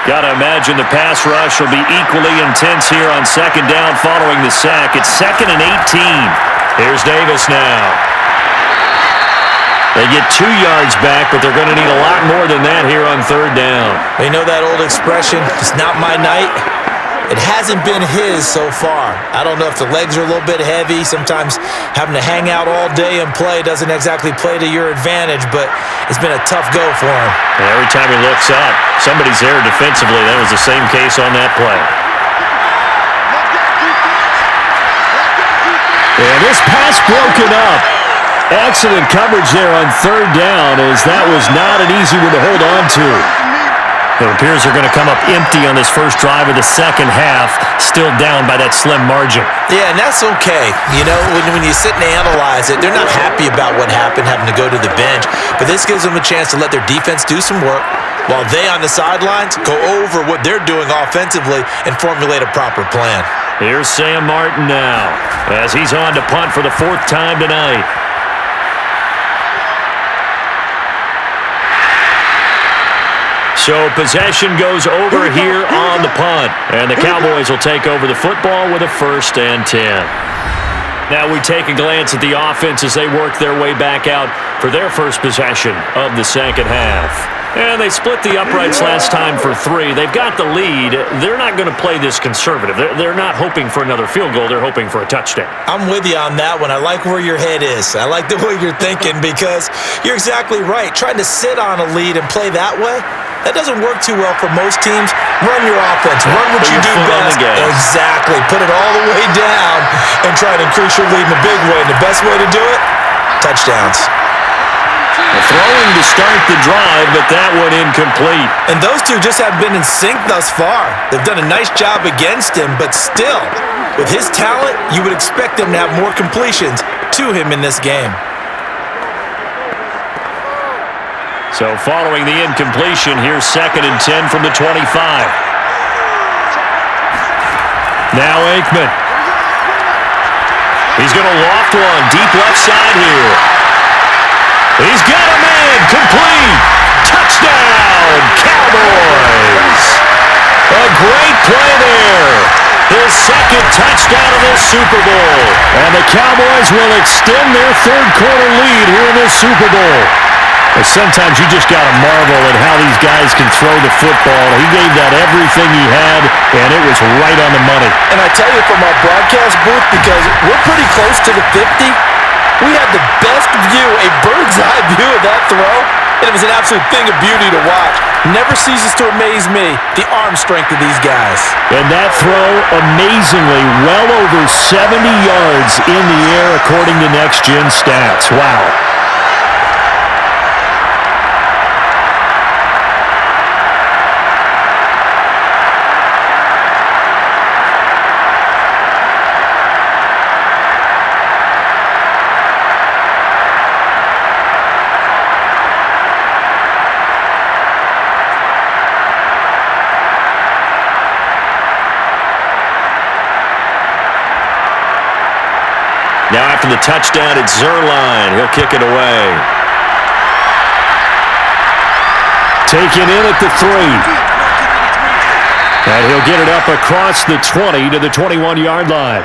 Got to imagine the pass rush will be equally intense here on 2nd down following the sack. It's 2nd and 18. Here's Davis now. They get 2 yards back, but they're going to need a lot more than that here on 3rd down.
You know that old expression, it's not my night? It hasn't been his so far. I don't know if the legs are a little bit heavy. Sometimes having to hang out all day and play doesn't exactly play to your advantage, but it's been a tough go for him.
And every time he looks up, somebody's there defensively. That was the same case on that play.
And this pass broken up. Excellent coverage there on 3rd down, as that was not an easy one to hold on to.
It appears they're going to come up empty on this first drive of the second half, still down by that slim margin.
Yeah, and that's okay. You know, when you sit and analyze it, they're not happy about what happened, having to go to the bench. But this gives them a chance to let their defense do some work while they on the sidelines go over what they're doing offensively and formulate a proper plan.
Here's Sam Martin now, as he's on to punt for the 4th time tonight. So possession goes over here on the punt, and the Cowboys will take over the football with a 1st and 10. Now we take a glance at the offense as they work their way back out for their first possession of the second half. And they split the uprights last time for 3. They've got the lead. They're not going to play this conservative. They're not hoping for another field goal. They're hoping for a touchdown.
I'm with you on that one. I like where your head is. I like the way you're thinking because you're exactly right. Trying to sit on a lead and play that way, that doesn't work too well for most teams. Run your offense. Run what you do best. Exactly. Put it all the way down and try to increase your lead in a big way. And the best way to do it, touchdowns.
Throwing to start the drive, but that one incomplete.
And those two just have been in sync thus far. They've done a nice job against him, but still, with his talent, you would expect them to have more completions to him in this game.
So following the incompletion, here's 2nd and 10 from the 25. Now Aikman. He's going to loft one deep left side here. He's got a man, complete, touchdown, Cowboys. A great play there. His 2nd touchdown of this Super Bowl.
And the Cowboys will extend their 3rd quarter lead here in this Super Bowl. But sometimes you just got to marvel at how these guys can throw the football. He gave that everything he had, and it was right on the money.
And I tell you from our broadcast booth, because we're pretty close to the 50, we had the best view, a bird's-eye view of that throw, and it was an absolute thing of beauty to watch. Never ceases to amaze me, the arm strength of these guys.
And that throw, amazingly, well over 70 yards in the air, according to Next Gen Stats. Wow.
Now after the touchdown, it's Zerline. He'll kick it away.
Taken in at the 3. And he'll get it up across the 20 to the 21-yard line.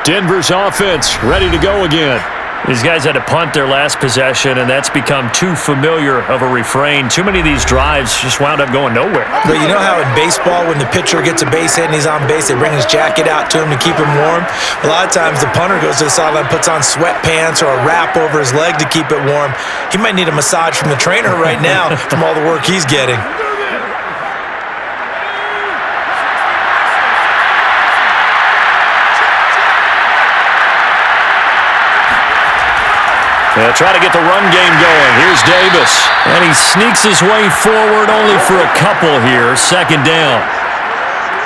Denver's offense ready to go again.
These guys had to punt their last possession, and that's become too familiar of a refrain. Too many of these drives just wound up going nowhere.
But you know how in baseball, when the pitcher gets a base hit and he's on base, they bring his jacket out to him to keep him warm? A lot of times the punter goes to the sideline, puts on sweatpants or a wrap over his leg to keep it warm. He might need a massage from the trainer right now from all the work he's getting.
They'll try to get the run game going. Here's Davis. And he sneaks his way forward only for a couple here. Second down.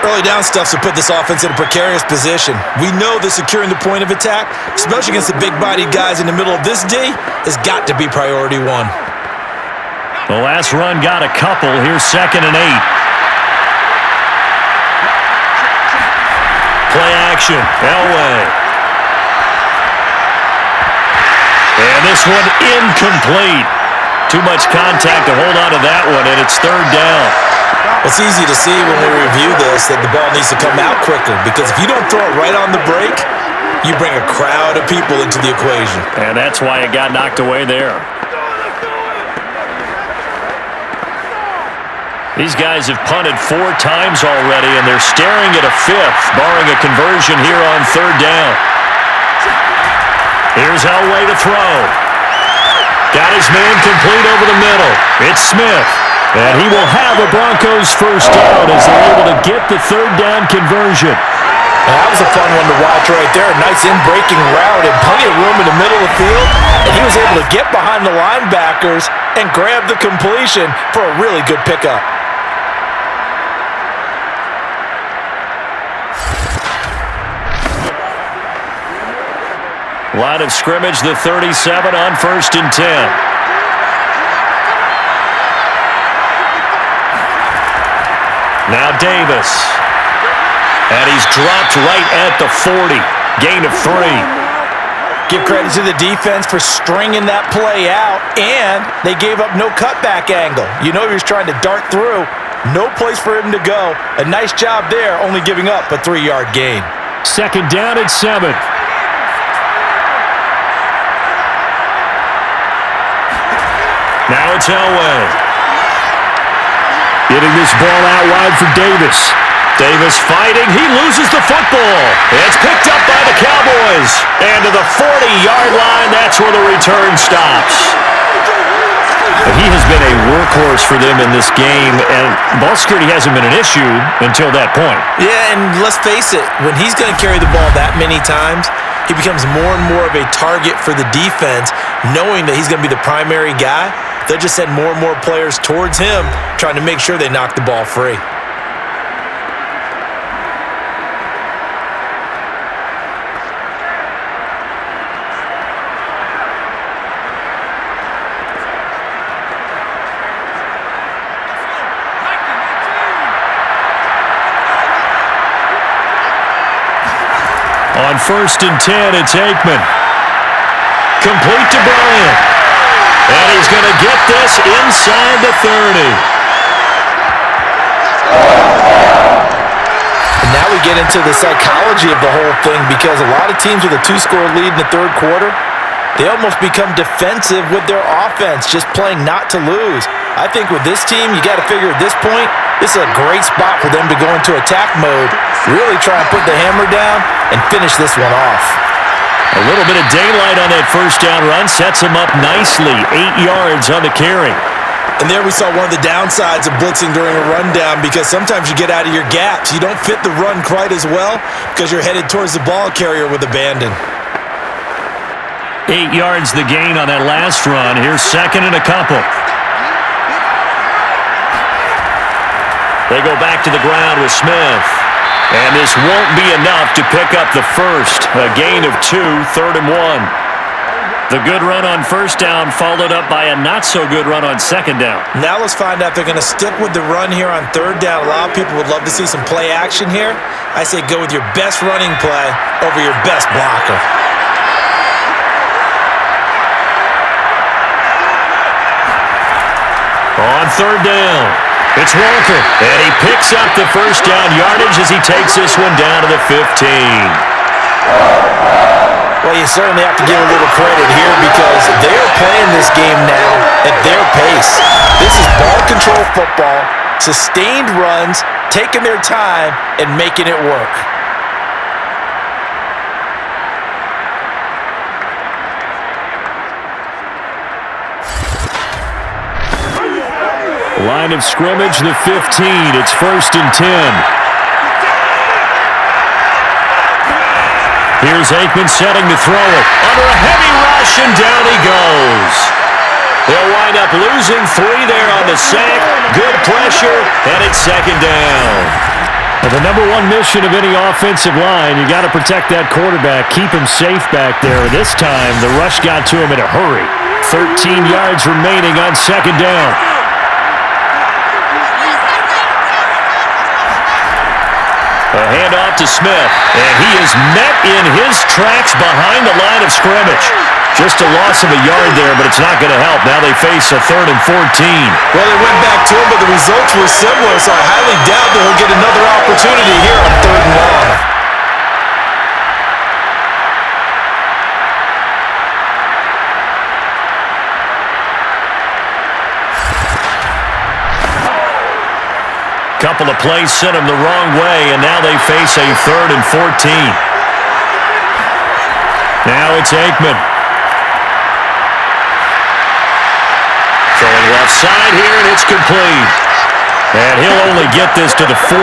Early down stuff to put this offense in a precarious position. We know that securing the point of attack, especially against the big-bodied guys in the middle of this D, has got to be priority one.
The last run got a couple. Here's 2nd and 8. Play action. Elway. And this one incomplete. Too much contact to hold on to that one, and it's 3rd down.
It's easy to see when we review this that the ball needs to come out quicker, because if you don't throw it right on the break, you bring a crowd of people into the equation.
And that's why it got knocked away there. These guys have punted 4 times already, and they're staring at a 5th, barring a conversion here on 3rd down. Here's Elway to throw. Got his man complete over the middle. It's Smith. And he will have a Broncos first down as they're able to get the 3rd down conversion.
That was a fun one to watch right there. A nice in-breaking route and plenty of room in the middle of the field. And he was able to get behind the linebackers and grab the completion for a really good pickup.
Line of scrimmage, the 37 on 1st and 10. Now Davis. And he's dropped right at the 40. Gain of 3.
Give credit to the defense for stringing that play out, and they gave up no cutback angle. You know he was trying to dart through. No place for him to go. A nice job there, only giving up a 3-yard gain.
2nd down at 7. Now it's Elway. Getting this ball out wide for Davis. Davis fighting. He loses the football. It's picked up by the Cowboys. And to the 40-yard line, that's where the return stops. But he has been a workhorse for them in this game, and ball security hasn't been an issue until that point.
Yeah, and let's face it, when he's going to carry the ball that many times, he becomes more and more of a target for the defense, knowing that he's going to be the primary guy. They'll just send more and more players towards him, trying to make sure they knock the ball free.
On 1st and 10, it's Aikman. Complete to Bryant. And he's going to get this inside the 30.
And now we get into the psychology of the whole thing, because a lot of teams with a 2-score lead in the 3rd quarter, they almost become defensive with their offense, just playing not to lose. I think with this team, you got to figure at this point, this is a great spot for them to go into attack mode, really try and put the hammer down and finish this one off.
A little bit of daylight on that 1st down run sets him up nicely. 8 yards on the carry.
And there we saw one of the downsides of blitzing during a rundown, because sometimes you get out of your gaps. You don't fit the run quite as well because you're headed towards the ball carrier with abandon.
8 yards the gain on that last run. Here's 2nd and a couple. They go back to the ground with Smith. And this won't be enough to pick up the first. A gain of 2, 3rd and 1. The good run on 1st down followed up by a not-so-good run on 2nd down.
Now let's find out if they're going to stick with the run here on 3rd down. A lot of people would love to see some play action here. I say go with your best running play over your best blocker.
On 3rd down, it's Walker. And he picks up the first down yardage as he takes this one down to the 15.
Well, you certainly have to give a little credit here because they're playing this game now at their pace. This is ball control football, sustained runs, taking their time, and making it work.
Line of scrimmage, the 15. It's 1st and 10. Here's Aikman setting to throw it. Under a heavy rush, and down he goes. They'll wind up losing 3 there on the sack. Good pressure, and it's 2nd down. Well, the number one mission of any offensive line, you got to protect that quarterback, keep him safe back there. This time, the rush got to him in a hurry. 13 yards remaining on 2nd down. A handoff to Smith, and he is met in his tracks behind the line of scrimmage. Just a loss of a yard there, but it's not going to help. Now they face a 3rd and 14.
Well, they went back to him, but the results were similar, so I highly doubt that he'll get another opportunity here on 3rd and long.
Couple of plays sent him the wrong way, and now they face a 3rd and 14. Now it's Aikman. Throwing left side here, and it's complete. And he'll only get this to the 14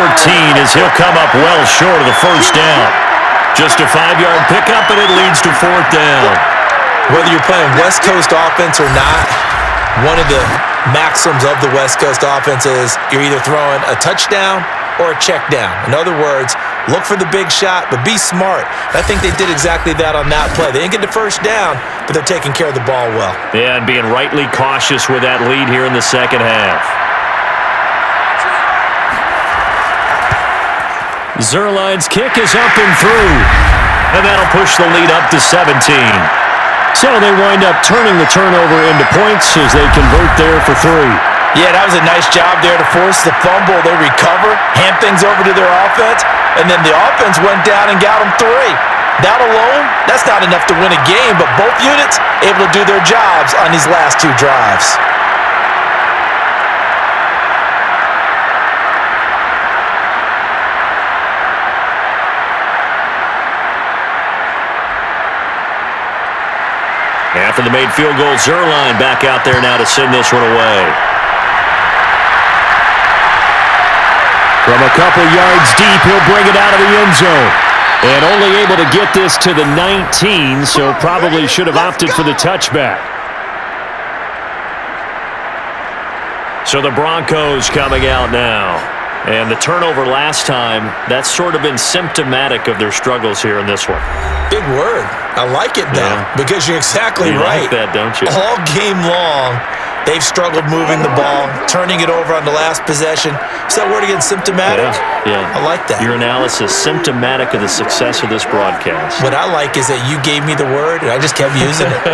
as he'll come up well short of the 1st down. Just a 5-yard pickup, and it leads to 4th down.
Whether you're playing West Coast offense or not, one of the maxims of the West Coast offense is you're either throwing a touchdown or a check down. In other words, look for the big shot, but be smart. I think they did exactly that on that play. They didn't get the 1st down, but they're taking care of the ball well.
Yeah, and being rightly cautious with that lead here in the 2nd half. Zuerlein's kick is up and through, and that'll push the lead up to 17. So they wind up turning the turnover into points as they convert there for 3.
Yeah, that was a nice job there to force the fumble. They recover, hand things over to their offense, and then the offense went down and got them 3. That alone, that's not enough to win a game, but both units able to do their jobs on these last 2 drives.
After the made field goal, Zuerlein back out there now to send this one away. From a couple yards deep, he'll bring it out of the end zone. And only able to get this to the 19, so probably should have opted for the touchback. So the Broncos coming out now. And the turnover last time, that's sort of been symptomatic of their struggles here in this one.
Big word. I like it, though, because you're exactly right.
You like that, don't you?
All game long, they've struggled moving the ball, turning it over on the last possession. Is that word again, symptomatic?
Yeah.
I like that.
Your analysis, symptomatic of the success of this broadcast.
What I like is that you gave me the word, and I just kept using it.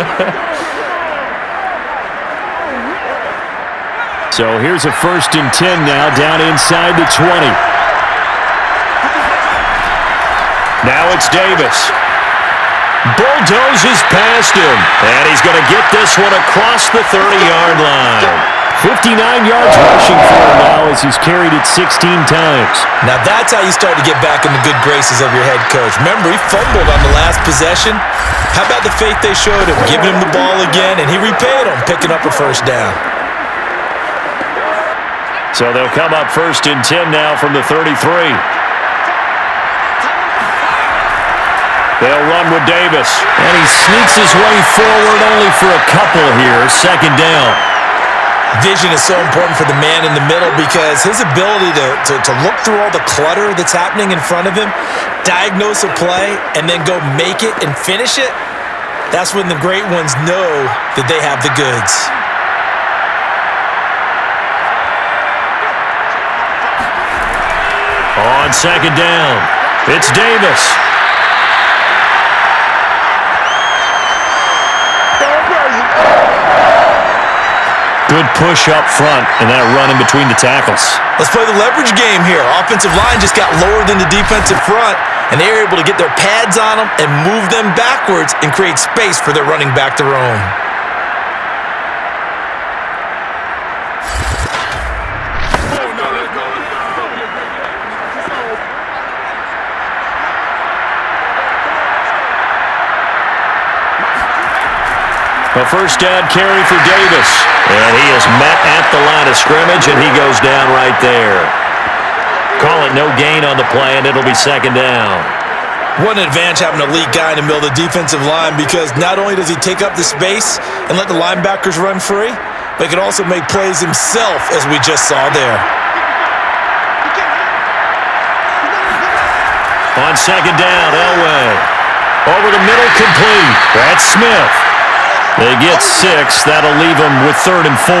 So here's a 1st and 10 now, down inside the 20. Now it's Davis. Bulldozes past him, and he's going to get this one across the 30-yard line. 59 yards rushing for him now as he's carried it 16 times.
Now that's how you start to get back in the good graces of your head coach. Remember, he fumbled on the last possession. How about the faith they showed him, giving him the ball again, and he repaid him, picking up a 1st down.
So they'll come up 1st and 10 now from the 33. They'll run with Davis. And he sneaks his way forward only for a couple here. 2nd down.
Vision is so important for the man in the middle because his ability to look through all the clutter that's happening in front of him, diagnose a play, and then go make it and finish it, that's when the great ones know that they have the goods.
On 2nd down, it's Davis. Good push up front, and that run in between the tackles.
Let's play the leverage game here. Offensive line just got lower than the defensive front, and they were able to get their pads on them and move them backwards and create space for their running back to roam.
A first down carry for Davis. And he is met at the line of scrimmage, and he goes down right there. Call it no gain on the play, and it'll be second down.
What an advantage having an elite guy in the middle of the defensive line, because not only does he take up the space and let the linebackers run free, but he can also make plays himself, as we just saw there.
On second down, Elway. Over the middle, complete. That's Smith. They get 6. That'll leave them with 3rd and 4.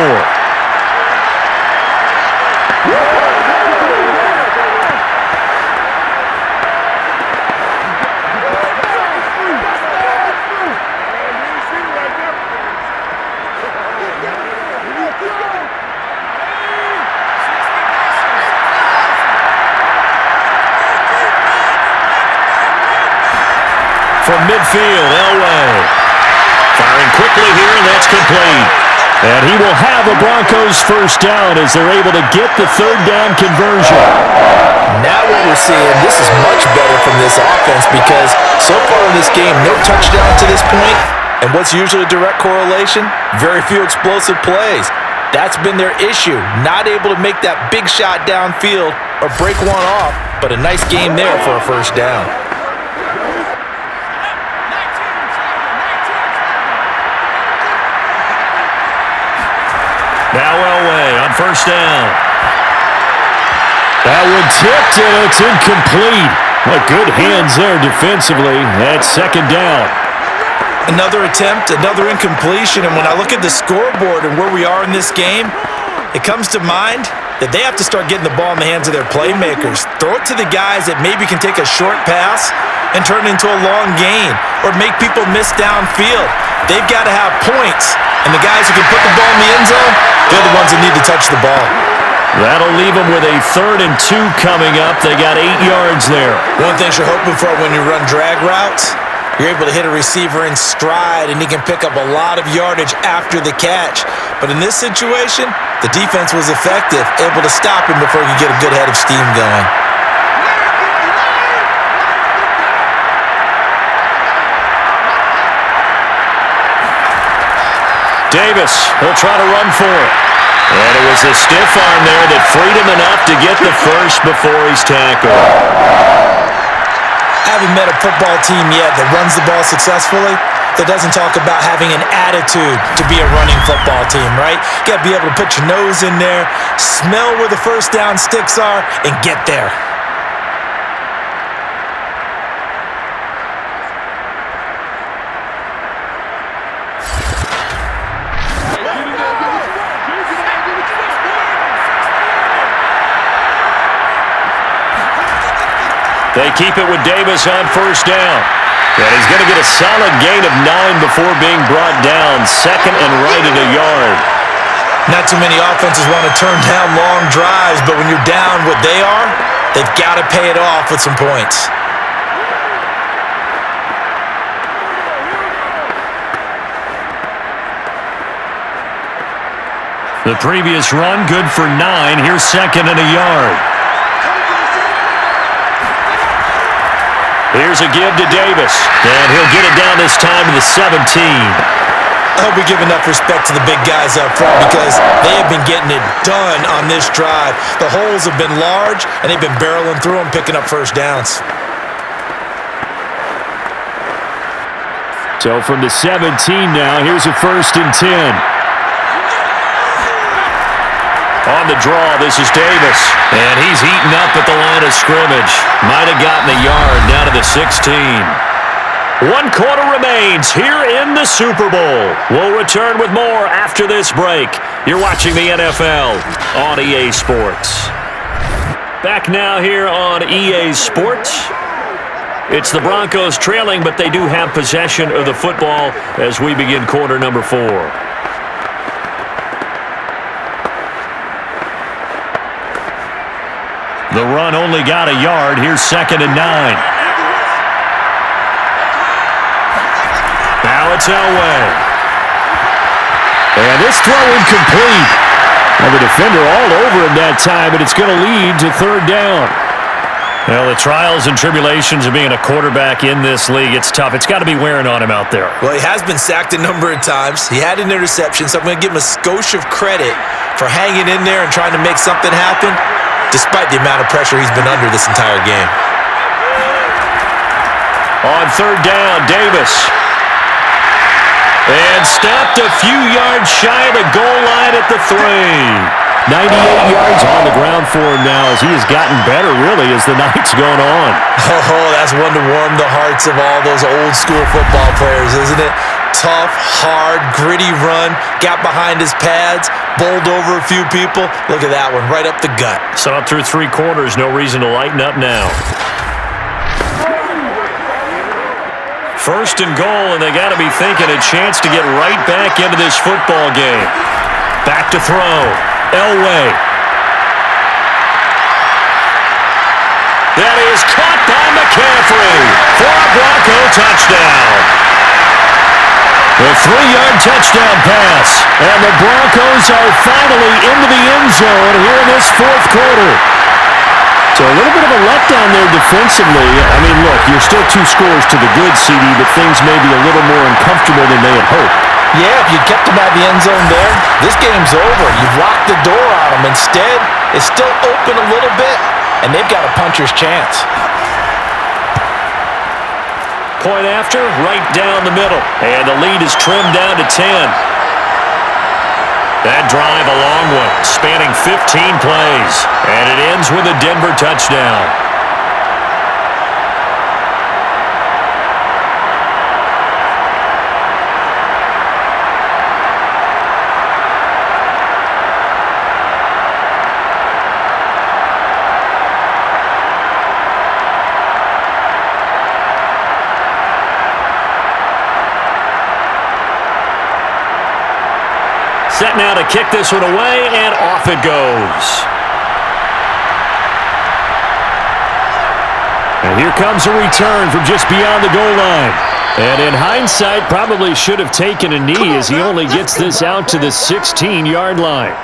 From midfield, Elway. Firing quickly here, and that's complete. And he will have a Broncos first down as they're able to get the 3rd down conversion.
Now what we're seeing, this is much better from this offense, because so far in this game, no touchdown to this point. And what's usually a direct correlation? Very few explosive plays. That's been their issue. Not able to make that big shot downfield or break one off, but a nice game there for a first down.
Now Elway on first down.
That one tipped, and it's incomplete. Well, good hands there defensively. That's second down.
Another attempt, another incompletion, and when I look at the scoreboard and where we are in this game, it comes to mind that they have to start getting the ball in the hands of their playmakers. Throw it to the guys that maybe can take a short pass and turn it into a long gain, or make people miss downfield. They've got to have points, and the guys who can put the ball in the end zone, they're the ones that need to touch the ball.
That'll leave them with a 3rd and 2 coming up. They got 8 yards there.
One thing you're hoping for when you run drag routes, you're able to hit a receiver in stride, and he can pick up a lot of yardage after the catch. But in this situation, the defense was effective, able to stop him before he could get a good head of steam going.
Davis, he'll try to run for it. And it was a stiff arm there that freed him enough to get the first before he's tackled.
I haven't met a football team yet that runs the ball successfully that doesn't talk about having an attitude to be a running football team, right? You got to be able to put your nose in there, smell where the first down sticks are, and get there.
They keep it with Davis on first down. And he's going to get a solid gain of 9 before being brought down. 2nd and right at a yard.
Not too many offenses want to turn down long drives, but when you're down what they are, they've got to pay it off with some points.
The previous run, good for 9. Here's 2nd and a yard. Here's a give to Davis, and he'll get it down this time to the 17.
I hope we give enough respect to the big guys up front, because they have been getting it done on this drive. The holes have been large, and they've been barreling through them, picking up first downs.
So from the 17 now, here's a 1st and 10.
On the draw, this is Davis. And he's eaten up at the line of scrimmage. Might have gotten a yard down to the 16. 1 quarter remains here in the Super Bowl. We'll return with more after this break. You're watching the NFL on EA Sports. Back now here on EA Sports. It's the Broncos trailing, but they do have possession of the football as we begin quarter number 4. The run only got a yard. Here's 2nd and 9. it's Elway. And this throw incomplete. And the defender all over him that time, and it's going to lead to third down. Well, the trials and tribulations of being a quarterback in this league, it's tough. It's got to be wearing on him out there.
Well, he has been sacked a number of times. He had an interception, so I'm going to give him a skosh of credit for hanging in there and trying to make something happen, despite the amount of pressure he's been under this entire game.
On third down, Davis. And stopped a few yards shy of the goal line at the 3. 98 yards on the ground for him now as he has gotten better, really, as the night's gone on.
Oh, that's one to warm the hearts of all those old-school football players, isn't it? Tough, hard, gritty run, got behind his pads, bowled over a few people. Look at that one, right up the gut.
Saw it through 3 quarters, no reason to lighten up now. First and goal, and they got to be thinking a chance to get right back into this football game. Back to throw. Elway. That is caught by McCaffrey for a Bronco touchdown. The 3-yard touchdown pass. And the Broncos are finally into the end zone here in this fourth quarter. So a little bit of a letdown there defensively. I mean, look, you're still 2 scores to the good, CD, but things may be a little more uncomfortable than they had hoped.
Yeah, if you kept him out of the end zone there, this game's over. You've locked the door on him. Instead, it's still open a little bit, and they've got a puncher's chance.
Point after, right down the middle. And the lead is trimmed down to 10. That drive a long one, spanning 15 plays. And it ends with a Denver touchdown. Set now to kick this one away, and off it goes. And here comes a return from just beyond the goal line. And in hindsight, probably should have taken a knee as he only gets this out to the 16-yard line.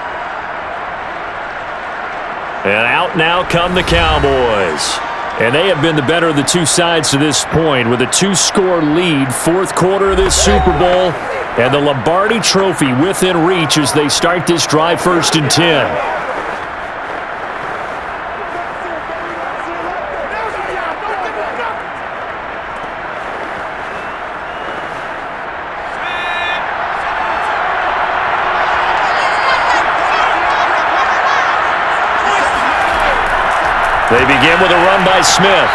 And out now come the Cowboys. And they have been the better of the 2 sides to this point with a 2-score lead, fourth quarter of this Super Bowl. And the Lombardi Trophy within reach as they start this drive, 1st and 10. They begin with a run by Smith.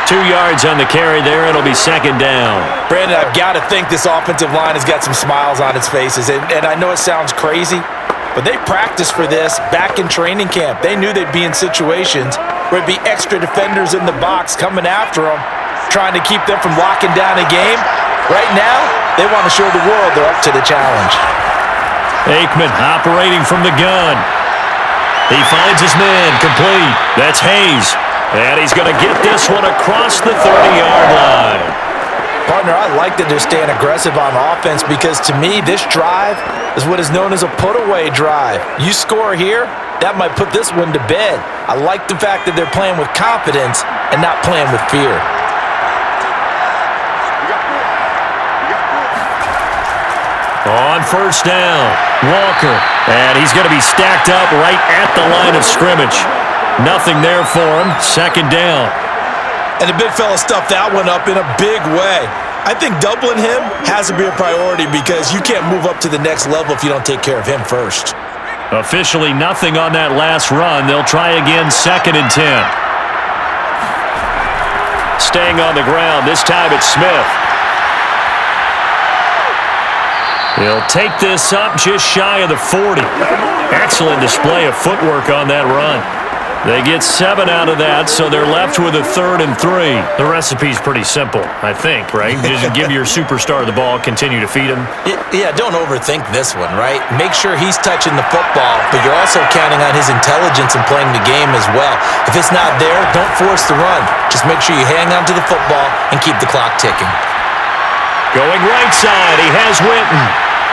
2 yards on the carry there. It'll be 2nd down.
Brandon, I've got to think this offensive line has got some smiles on its faces. And I know it sounds crazy, but they practiced for this back in training camp. They knew they'd be in situations where it'd be extra defenders in the box coming after them, trying to keep them from locking down a game. Right now, they want to show the world they're up to the challenge.
Aikman operating from the gun. He finds his man complete. That's Hayes. And he's going to get this one across the 30-yard line.
Partner, I like that they're staying aggressive on offense because, to me, this drive is what is known as a put-away drive. You score here, that might put this one to bed. I like the fact that they're playing with confidence and not playing with fear.
On 1st down, Walker. And he's going to be stacked up right at the line of scrimmage. Nothing there for him. 2nd down.
And the big fella stuffed that one up in a big way. I think doubling him has to be a priority because you can't move up to the next level if you don't take care of him first.
Officially nothing on that last run. They'll try again, 2nd and 10. Staying on the ground. This time it's Smith. He'll take this up just shy of the 40. Excellent display of footwork on that run. They get 7 out of that, so they're left with a 3rd and 3. The recipe's pretty simple, I think, right? Just give your superstar the ball, continue to feed him.
Yeah, don't overthink this one, right? Make sure he's touching the football, but you're also counting on his intelligence in playing the game as well. If it's not there, don't force the run. Just make sure you hang on to the football and keep the clock ticking.
Going right side, he has Winton.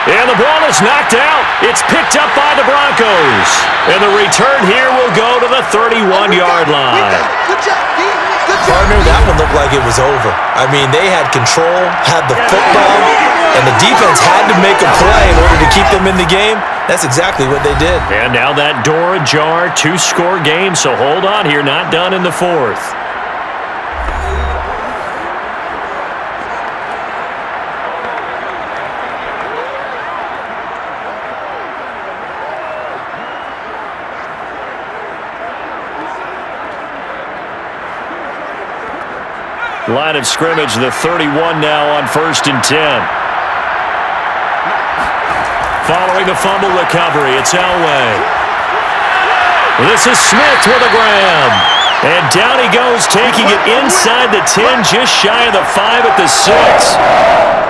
And the ball is knocked out. It's picked up by the Broncos. And the return here will go to the 31-yard line.
Good job, D. Good job.
Partner, that one looked like it was over. I mean, they had control, had the football, and the defense had to make a play in order to keep them in the game. That's exactly what they did.
And now that door ajar, 2-score game, so hold on here, not done in the fourth. Line of scrimmage, the 31 now on 1st and 10. Following the fumble recovery, it's Elway. This is Smith with a grab. And down he goes, taking it inside the 10, just shy of the 5 at the 6.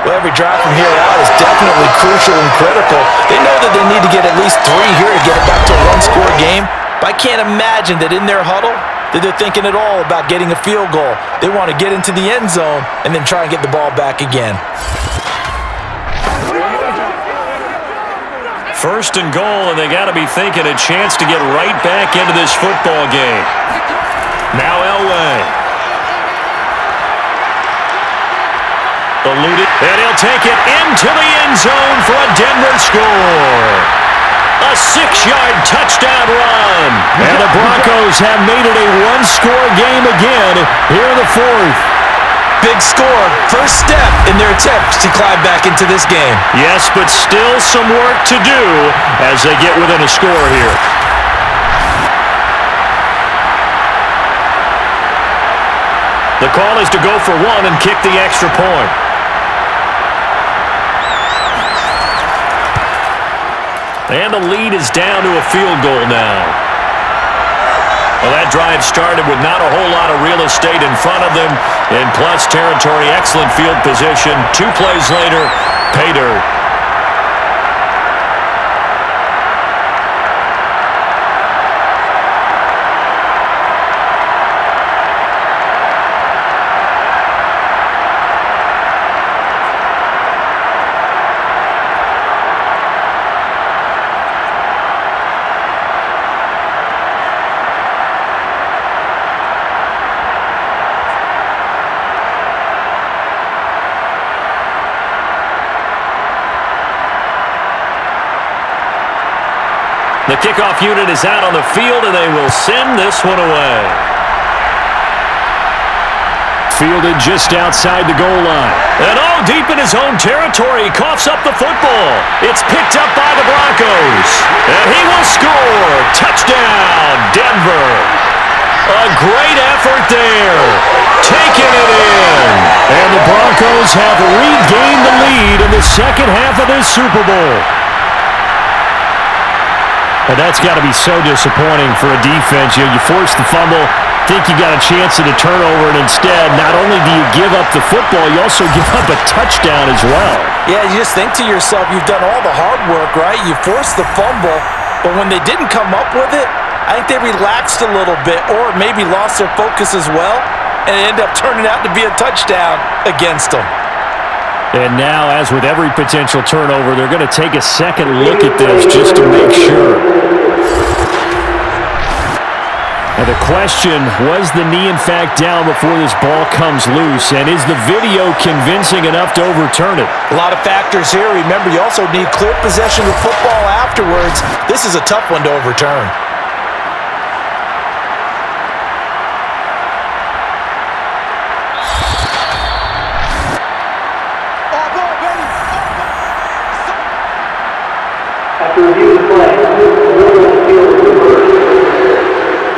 Well, every drive from here out is definitely crucial and critical. They know that they need to get at least 3 here to get it back to a one-score game. But I can't imagine that in their huddle that they're thinking at all about getting a field goal. They want to get into the end zone and then try and get the ball back again.
1st and goal, and they got to be thinking a chance to get right back into this football game. Now Elway. Eluded, and he'll take it into the end zone for a Denver score. A 6-yard touchdown run. And the Broncos have made it a one-score game again here in the fourth.
Big score. First step in their attempt to climb back into this game.
Yes, but still some work to do as they get within a score here. The call is to go for one and kick the extra point. And the lead is down to a field goal now. Well, that drive started with not a whole lot of real estate in front of them. In plus territory, excellent field position. 2 plays later, pay dirt. The kickoff unit is out on the field, and they will send this one away. Fielded just outside the goal line. And deep in his own territory, he coughs up the football. It's picked up by the Broncos. And he will score. Touchdown, Denver. A great effort there. Taking it in. And the Broncos have regained the lead in the second half of this Super Bowl.
And that's got to be so disappointing for a defense. You force the fumble, think you got a chance at a turnover, and instead, not only do you give up the football, you also give up a touchdown as well.
Yeah, you just think to yourself, you've done all the hard work, right? You forced the fumble, but when they didn't come up with it, I think they relaxed a little bit or maybe lost their focus as well, and it ended up turning out to be a touchdown against them.
And now, as with every potential turnover, they're going to take a second look at this just to make sure. And the question, was the knee in fact down before this ball comes loose? And is the video convincing enough to overturn it?
A lot of factors here. Remember, you also need clear possession of football afterwards. This is a tough one to overturn.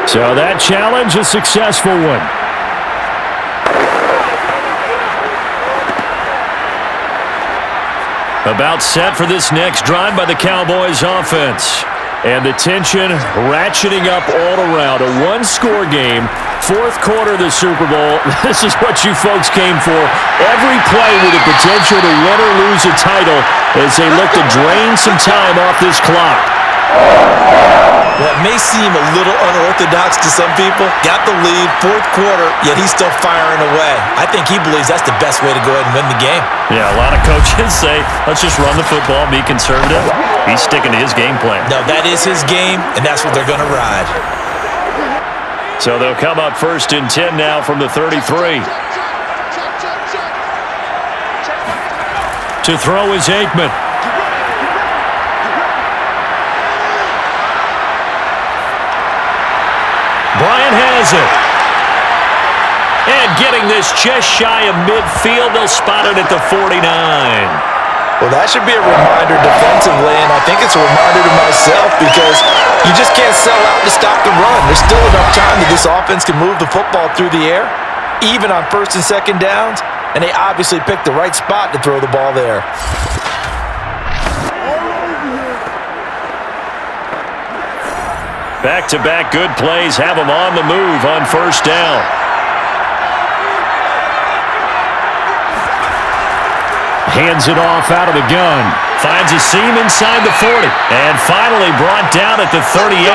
So that challenge, a successful one.
About set for this next drive by the Cowboys offense. And the tension ratcheting up all around. A one-score game, fourth quarter of the Super Bowl. This is what you folks came for. Every play with the potential to win or lose a title as they look to drain some time off this clock.
Well, it may seem a little unorthodox to some people. Got the lead, fourth quarter, yet he's still firing away. I think he believes that's the best way to go ahead and win the game.
Yeah, a lot of coaches say, let's just run the football, be conservative. He's sticking to his game plan.
No, that is his game, and that's what they're going to ride.
So they'll come up 1st and 10 now from the 33. To throw is Aikman. Bryant has it. And getting this just shy of midfield, they'll spot it at the 49.
Well, that should be a reminder defensively, and I think it's a reminder to myself because you just can't sell out to stop the run. There's still enough time that this offense can move the football through the air, even on 1st and 2nd downs, and they obviously picked the right spot to throw the ball there.
Back-to-back good plays have him on the move on 1st down. Hands it off out of the gun. Finds a seam inside the 40. And finally brought down at the 38.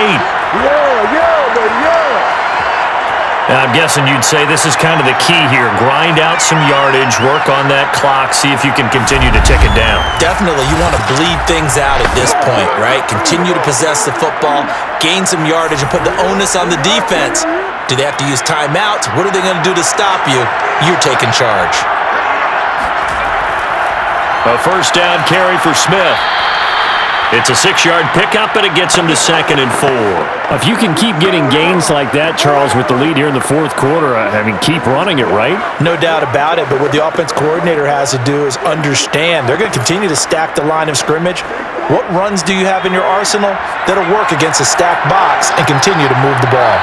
I'm guessing you'd say this is kind of the key here. Grind out some yardage, work on that clock, see if you can continue to tick it down.
Definitely, you want to bleed things out at this point, right? Continue to possess the football, gain some yardage, and put the onus on the defense. Do they have to use timeouts? What are they going to do to stop you? You're taking charge.
A 1st down carry for Smith. It's a 6-yard pickup, and it gets him to 2nd and 4.
If you can keep getting gains like that, Charles, with the lead here in the 4th quarter, I mean, keep running it, right?
No doubt about it, but what the offense coordinator has to do is understand. They're going to continue to stack the line of scrimmage. What runs do you have in your arsenal that'll work against a stacked box and continue to move the ball?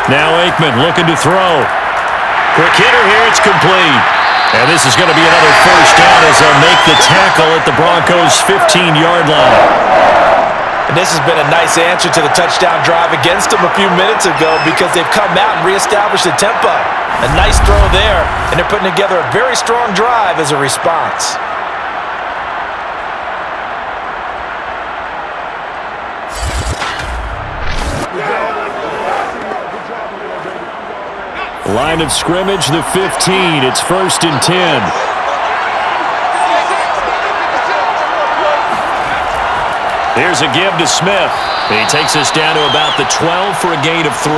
Now Aikman looking to throw. Quick hitter here, it's complete. And this is going to be another 1st down as they'll make the tackle at the Broncos' 15-yard line.
And this has been a nice answer to the touchdown drive against them a few minutes ago because they've come out and reestablished the tempo. A nice throw there, and they're putting together a very strong drive as a response.
Line of scrimmage, the 15. It's 1st and 10.
Here's a give to Smith. He takes us down to about the 12 for a gain of 3.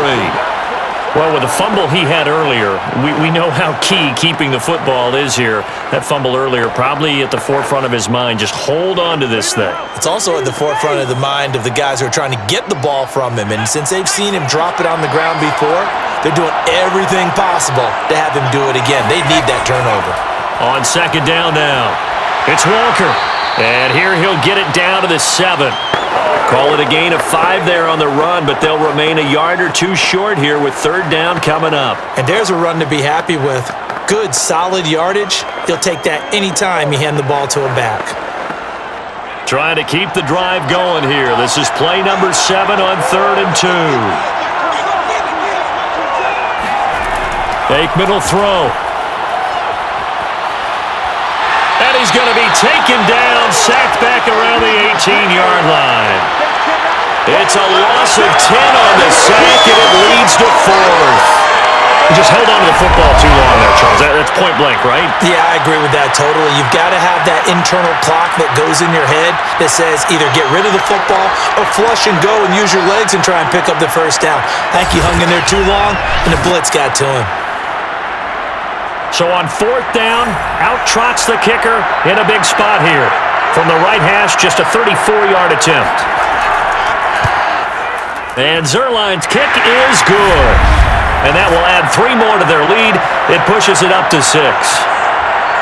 Well, with the fumble he had earlier, we know how key keeping the football is here. That fumble earlier probably at the forefront of his mind. Just hold on to this thing.
It's also at the forefront of the mind of the guys who are trying to get the ball from him. And since they've seen him drop it on the ground before, they're doing everything possible to have him do it again. They need that turnover.
On 2nd down now, it's Walker. And here he'll get it down to the 7. Call it a gain of 5 there on the run, but they'll remain a yard or 2 short here with 3rd down coming up.
And there's a run to be happy with. Good, solid yardage. He'll take that anytime you hand the ball to him back.
Trying to keep the drive going here. This is play number 7 on 3rd and 2. Aikman will throw. And he's going to be taken down, sacked back around the 18-yard line. It's a loss of 10 on the sack, and it leads to 4th. He just held on to the football too long there, Charles. That's point blank, right?
Yeah, I agree with that totally. You've got to have that internal clock that goes in your head that says either get rid of the football or flush and go and use your legs and try and pick up the 1st down. I think he hung in there too long, and the blitz got to him.
So on 4th down, out trots the kicker in a big spot here. From the right hash, just a 34-yard attempt. And Zuerlein's kick is good. And that will add 3 more to their lead. It pushes it up to 6.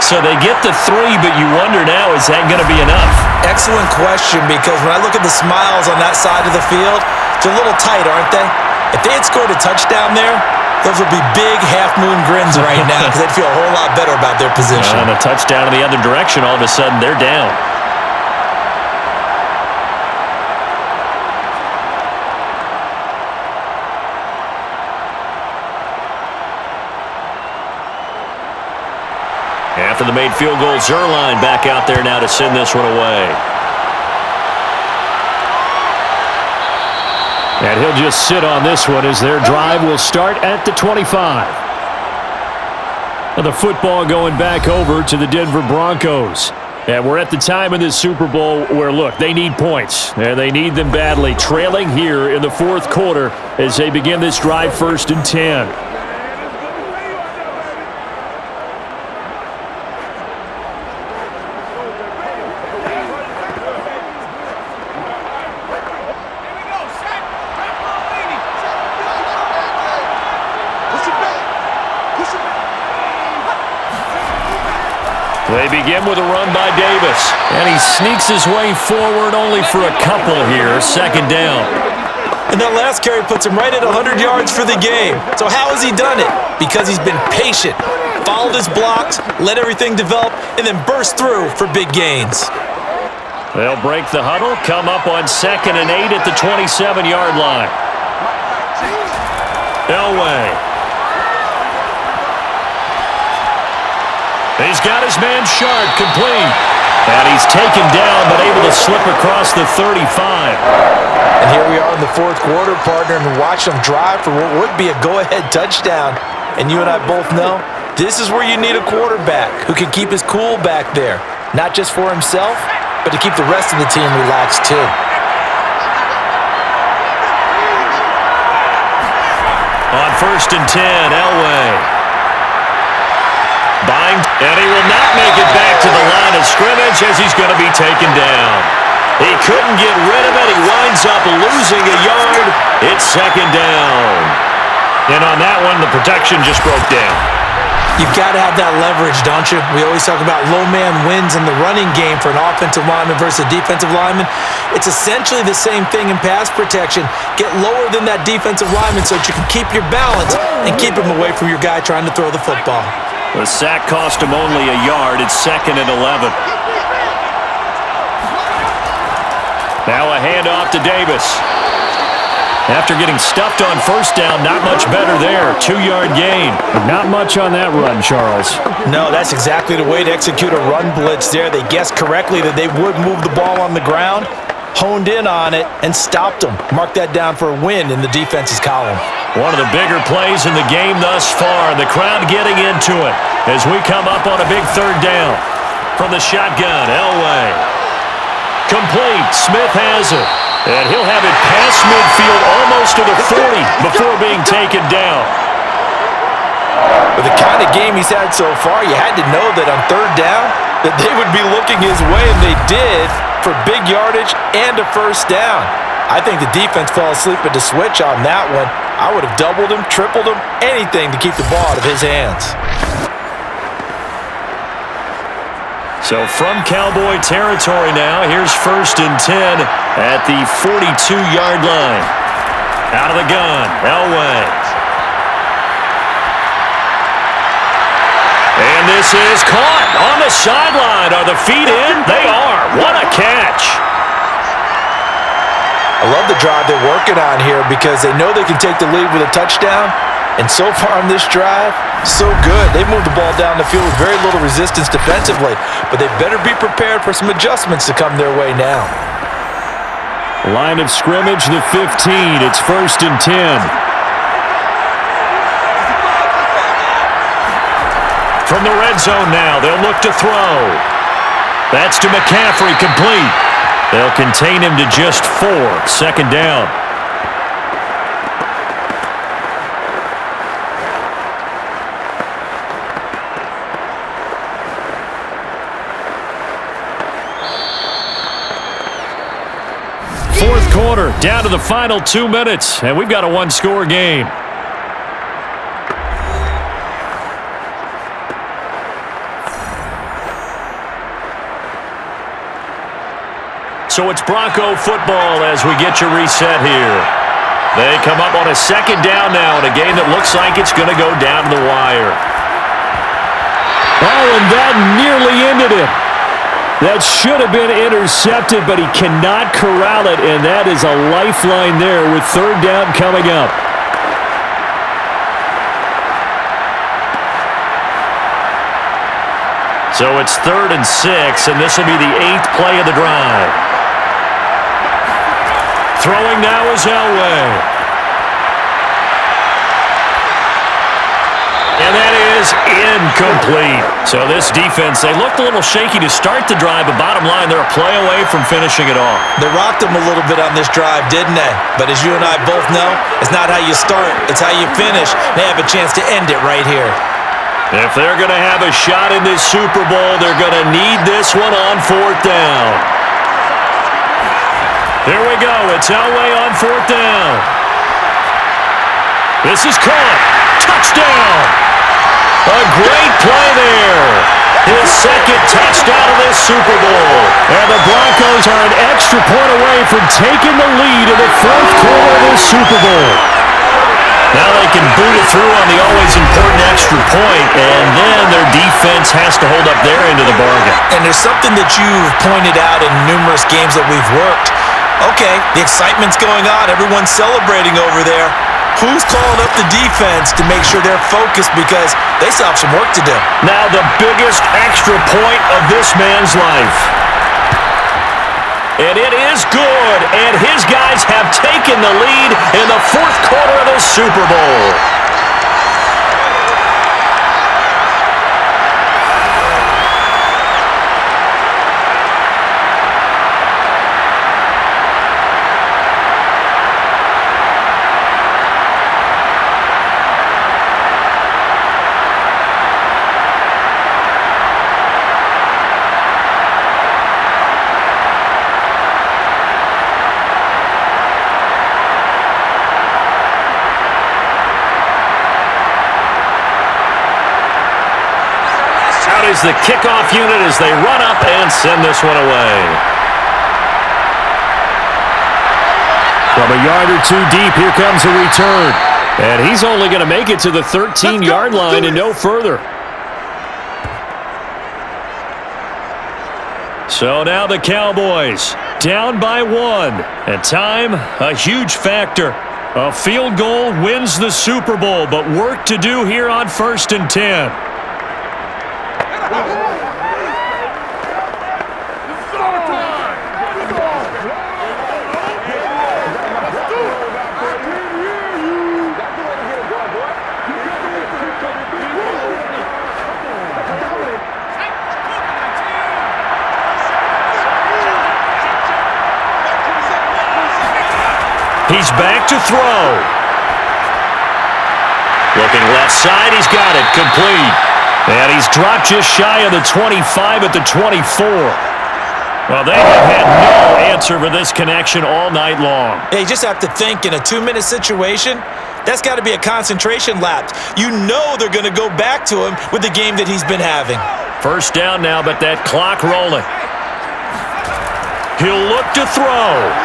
So they get the 3, but you wonder now, is that going to be enough?
Excellent question, because when I look at the smiles on that side of the field, they're a little tight, aren't they? If they had scored a touchdown there, those would be big half-moon grins right now because they'd feel a whole lot better about their position.
And a touchdown in the other direction, all of a sudden, they're down. After the made field goal, Zuerlein back out there now to send this one away.
And he'll just sit on this one as their drive will start at the 25. And the football going back over to the Denver Broncos. And we're at the time in this Super Bowl where, look, they need points, and they need them badly. Trailing here in the fourth quarter as they begin this drive 1st and 10. They begin with a run by Davis, and he sneaks his way forward only for a couple here, 2nd down.
And that last carry puts him right at 100 yards for the game. So how has he done it? Because he's been patient, followed his blocks, let everything develop, and then burst through for big gains.
They'll break the huddle, come up on 2nd and 8 at the 27-yard line. Elway. He's got his man Sharp complete. And he's taken down, but able to slip across the 35.
And here we are in the fourth quarter, partner, and watch him drive for what would be a go-ahead touchdown. And you and I both know this is where you need a quarterback who can keep his cool back there. Not just for himself, but to keep the rest of the team relaxed too.
On 1st and 10, Elway. Bind, and he will not make it back to the line of scrimmage as he's going to be taken down. He couldn't get rid of it. He winds up losing a yard. It's 2nd down. And on that one, the protection just broke down.
You've got to have that leverage, don't you? We always talk about low man wins in the running game for an offensive lineman versus a defensive lineman. It's essentially the same thing in pass protection. Get lower than that defensive lineman so that you can keep your balance and keep him away from your guy trying to throw the football.
The sack cost him only a yard. It's 2nd and 11. Now a handoff to Davis. After getting stuffed on 1st down, not much better there. 2-yard gain. Not much on that run, Charles.
No, that's exactly the way to execute a run blitz there. They guessed correctly that they would move the ball on the ground, honed in on it, and stopped them. Mark that down for a win in the defense's column.
One of the bigger plays in the game thus far. The crowd getting into it as we come up on a big 3rd down. From the shotgun, Elway. Complete. Smith has it. And he'll have it past midfield almost to the 40 before being taken down.
With the kind of game he's had so far, you had to know that on 3rd down that they would be looking his way, and they did, for big yardage and a 1st down. I think the defense fell asleep at the switch on that one. I would have doubled him, tripled him, anything to keep the ball out of his hands.
So from Cowboy territory now, here's 1st and 10 at the 42-yard line. Out of the gun, Elway. And this is caught on the sideline. Are the feet in? They are. What a catch.
I love the drive they're working on here because they know they can take the lead with a touchdown. And so far on this drive, so good. They've moved the ball down the field with very little resistance defensively, but they better be prepared for some adjustments to come their way now.
Line of scrimmage, the 15. It's 1st and 10. From the red zone now, they'll look to throw. That's to McCaffrey, complete. They'll contain him to just 4. 2nd down. Fourth quarter, down to the final 2 minutes, and we've got a 1-score game. So it's Bronco football as we get you reset here. They come up on a 2nd down now in a game that looks like it's going to go down to the wire.
Oh, and that nearly ended it. That should have been intercepted, but he cannot corral it, and that is a lifeline there with 3rd down coming up.
So it's 3rd and 6, and this will be the 8th play of the drive.
Throwing now is Elway. And that is incomplete. So this defense, they looked a little shaky to start the drive, but bottom line, they're a play away from finishing it off.
They rocked them a little bit on this drive, didn't they? But as you and I both know, it's not how you start, it's how you finish. They have a chance to end it right here.
If they're going to have a shot in this Super Bowl, they're going to need this one on fourth down. Here we go. It's Elway on fourth down. This is caught. Touchdown. A great play there. His second touchdown of this Super Bowl. And the Broncos are an extra point away from taking the lead in the fourth quarter of this Super Bowl. Now they can boot it through on the always important extra point, and then their defense has to hold up their end of the bargain.
And there's something that you've pointed out in numerous games that we've worked. Okay, the excitement's going on. Everyone's celebrating over there. Who's calling up the defense to make sure they're focused because they still have some work to do?
Now the biggest extra point of this man's life. And it is good, and his guys have taken the lead in the fourth quarter of the Super Bowl. Is the kickoff unit as they run up and send this one away. From a yard or two deep, here comes a return. And he's only going to make it to the 13-yard line and no further. So now the Cowboys down by one. And time, a huge factor. A field goal wins the Super Bowl, but work to do here on 1st and 10. He's back to throw. Looking left side, he's got it, complete. And he's dropped just shy of the 25 at the 24. Well, they have had no answer for this connection all night long.
Yeah, you just have to think in a 2-minute situation, that's got to be a concentration lapse. You know they're going to go back to him with the game that he's been having.
First down now, but that clock rolling. He'll look to throw.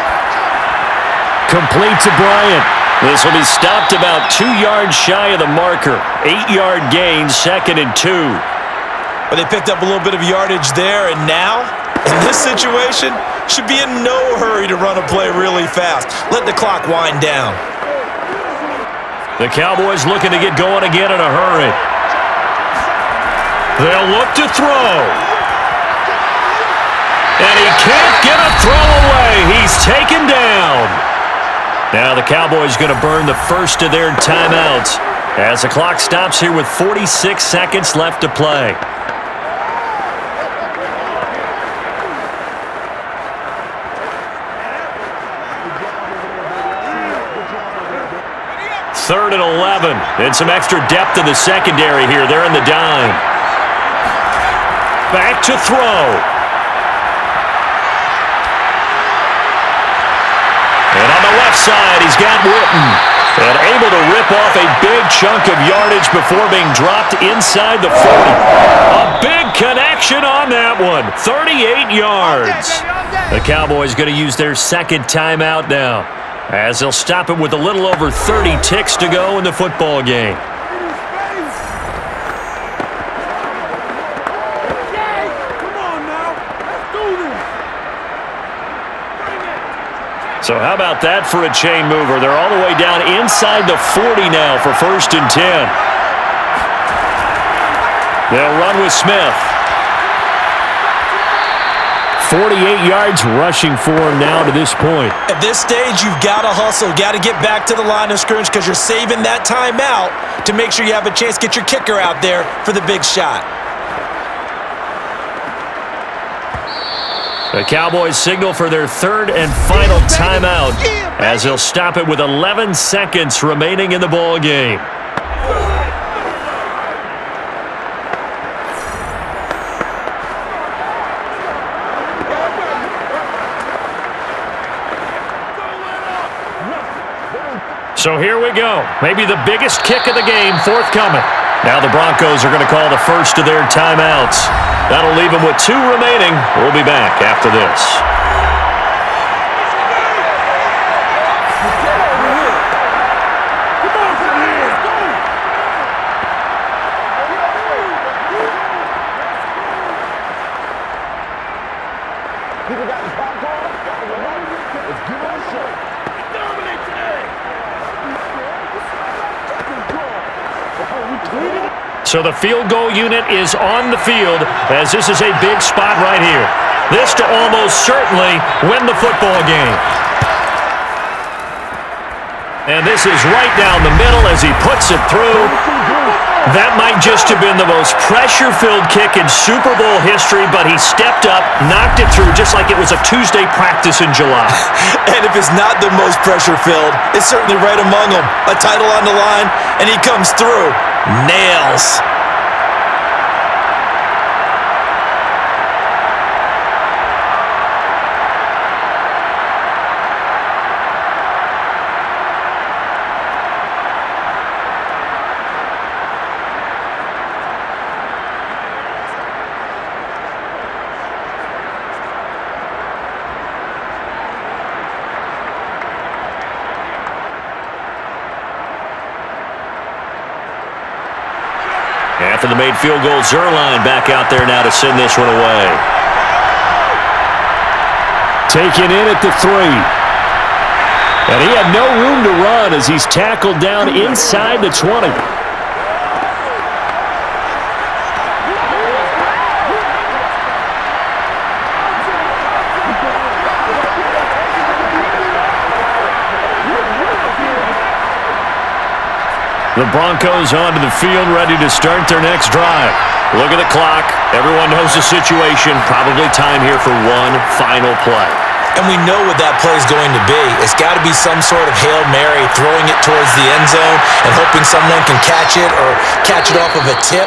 Complete to Bryant. This will be stopped about 2 yards shy of the marker. 8-yard gain, 2nd and 2.
But they picked up a little bit of yardage there, and now, in this situation, should be in no hurry to run a play really fast. Let the clock wind down.
The Cowboys looking to get going again in a hurry. They'll look to throw. And he can't get a throw away. He's taken down. Now the Cowboys going to burn the first of their timeouts as the clock stops here with 46 seconds left to play. Third and 11, and some extra depth in the secondary here. They're in the dime. Back to throw. And on the left side, he's got Witten. And able to rip off a big chunk of yardage before being dropped inside the 40. A big connection on that one. 38 yards. The Cowboys going to use their second timeout now, as they'll stop it with a little over 30 ticks to go in the football game. So how about that for a chain mover? They're all the way down inside the 40 now for 1st and 10. They'll run with Smith.
48 yards rushing for him now to this point.
At this stage, you've got to hustle. Got to get back to the line of scrimmage because you're saving that timeout to make sure you have a chance to get your kicker out there for the big shot.
The Cowboys signal for their third and final timeout as they'll stop it with 11 seconds remaining in the ball game. So here we go. Maybe the biggest kick of the game forthcoming. Now the Broncos are going to call the first of their timeouts. That'll leave them with 2 remaining. We'll be back after this. So the field goal unit is on the field as this is a big spot right here. This to almost certainly win the football game. And this is right down the middle as he puts it through. That might just have been the most pressure-filled kick in Super Bowl history, but he stepped up, knocked it through just like it was a Tuesday practice in July.
And if it's not the most pressure-filled, it's certainly right among them. A title on the line, and he comes through. Nails.
After the made field goal, Zerline back out there now to send this one away.
Taken in at the 3. And he had no room to run as he's tackled down inside the 20.
The Broncos onto the field, ready to start their next drive. Look at the clock. Everyone knows the situation. Probably time here for one final play.
And we know what that play is going to be. It's got to be some sort of Hail Mary, throwing it towards the end zone and hoping someone can catch it or catch it off of a tip.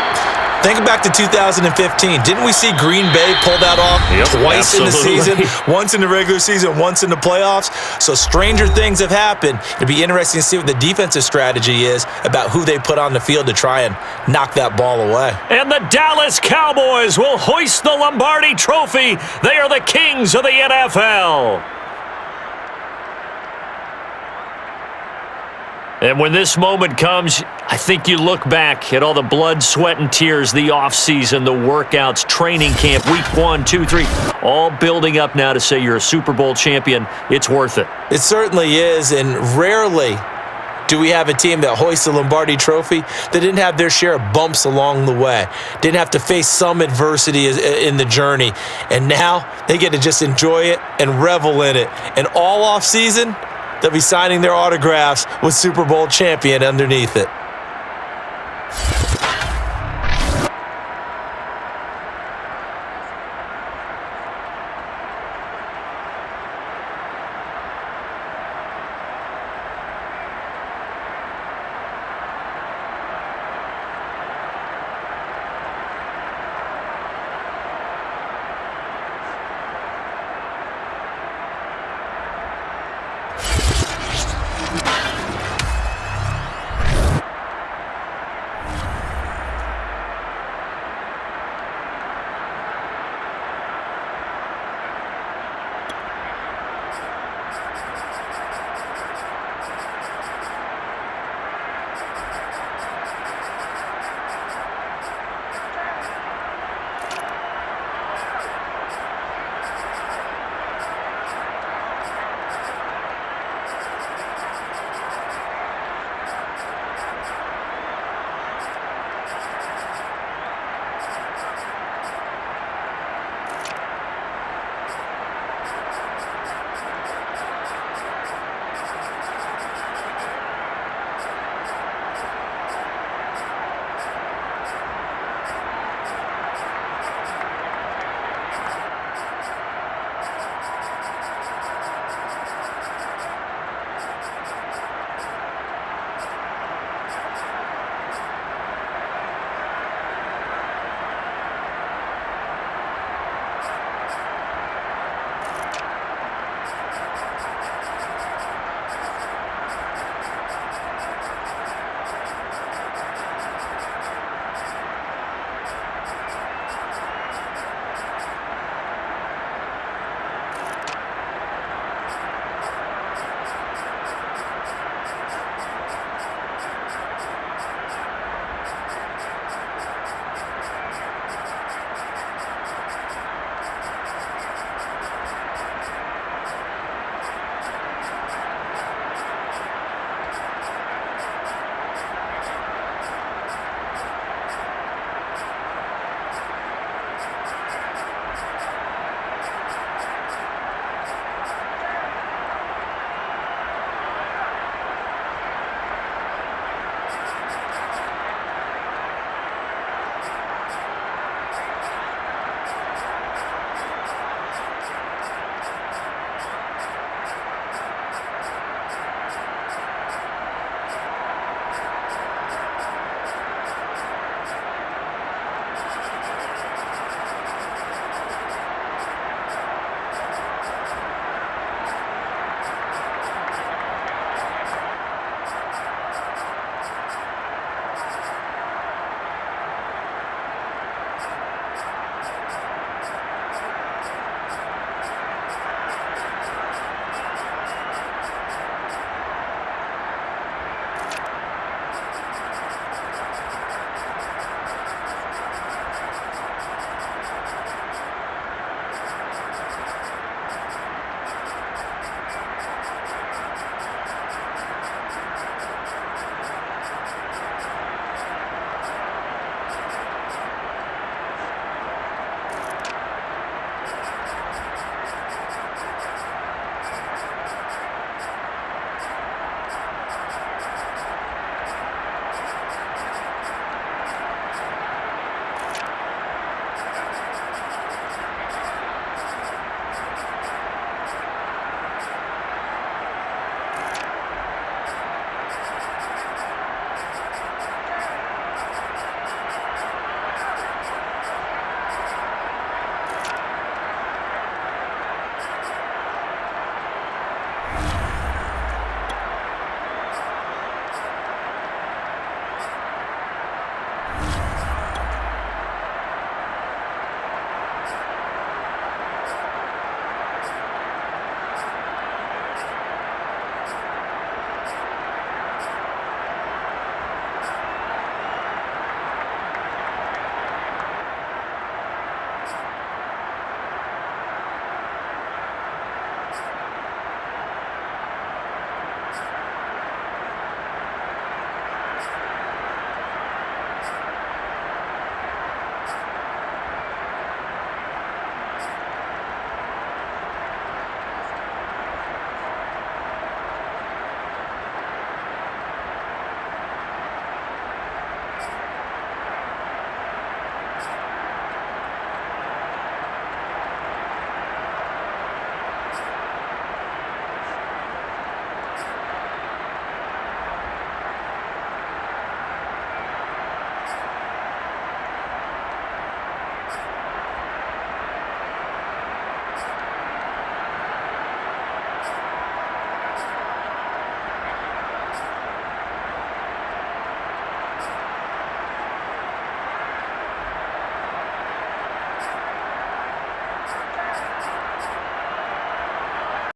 Think back to 2015. Didn't we see Green Bay pull that off twice in the season? Once in the regular season, once in the playoffs. So stranger things have happened. It'd be interesting to see what the defensive strategy is about who they put on the field to try and knock that ball away.
And the Dallas Cowboys will hoist the Lombardi Trophy. They are the kings of the NFL. And when this moment comes, I think you look back at all the blood, sweat, and tears, the offseason, the workouts, training camp, week 1, 2, 3, all building up now to say you're a Super Bowl champion. It's worth it.
It certainly is, and rarely do we have a team that hoists the Lombardi Trophy that didn't have their share of bumps along the way, didn't have to face some adversity in the journey, and now they get to just enjoy it and revel in it. And all offseason, they'll be signing their autographs with Super Bowl champion underneath it.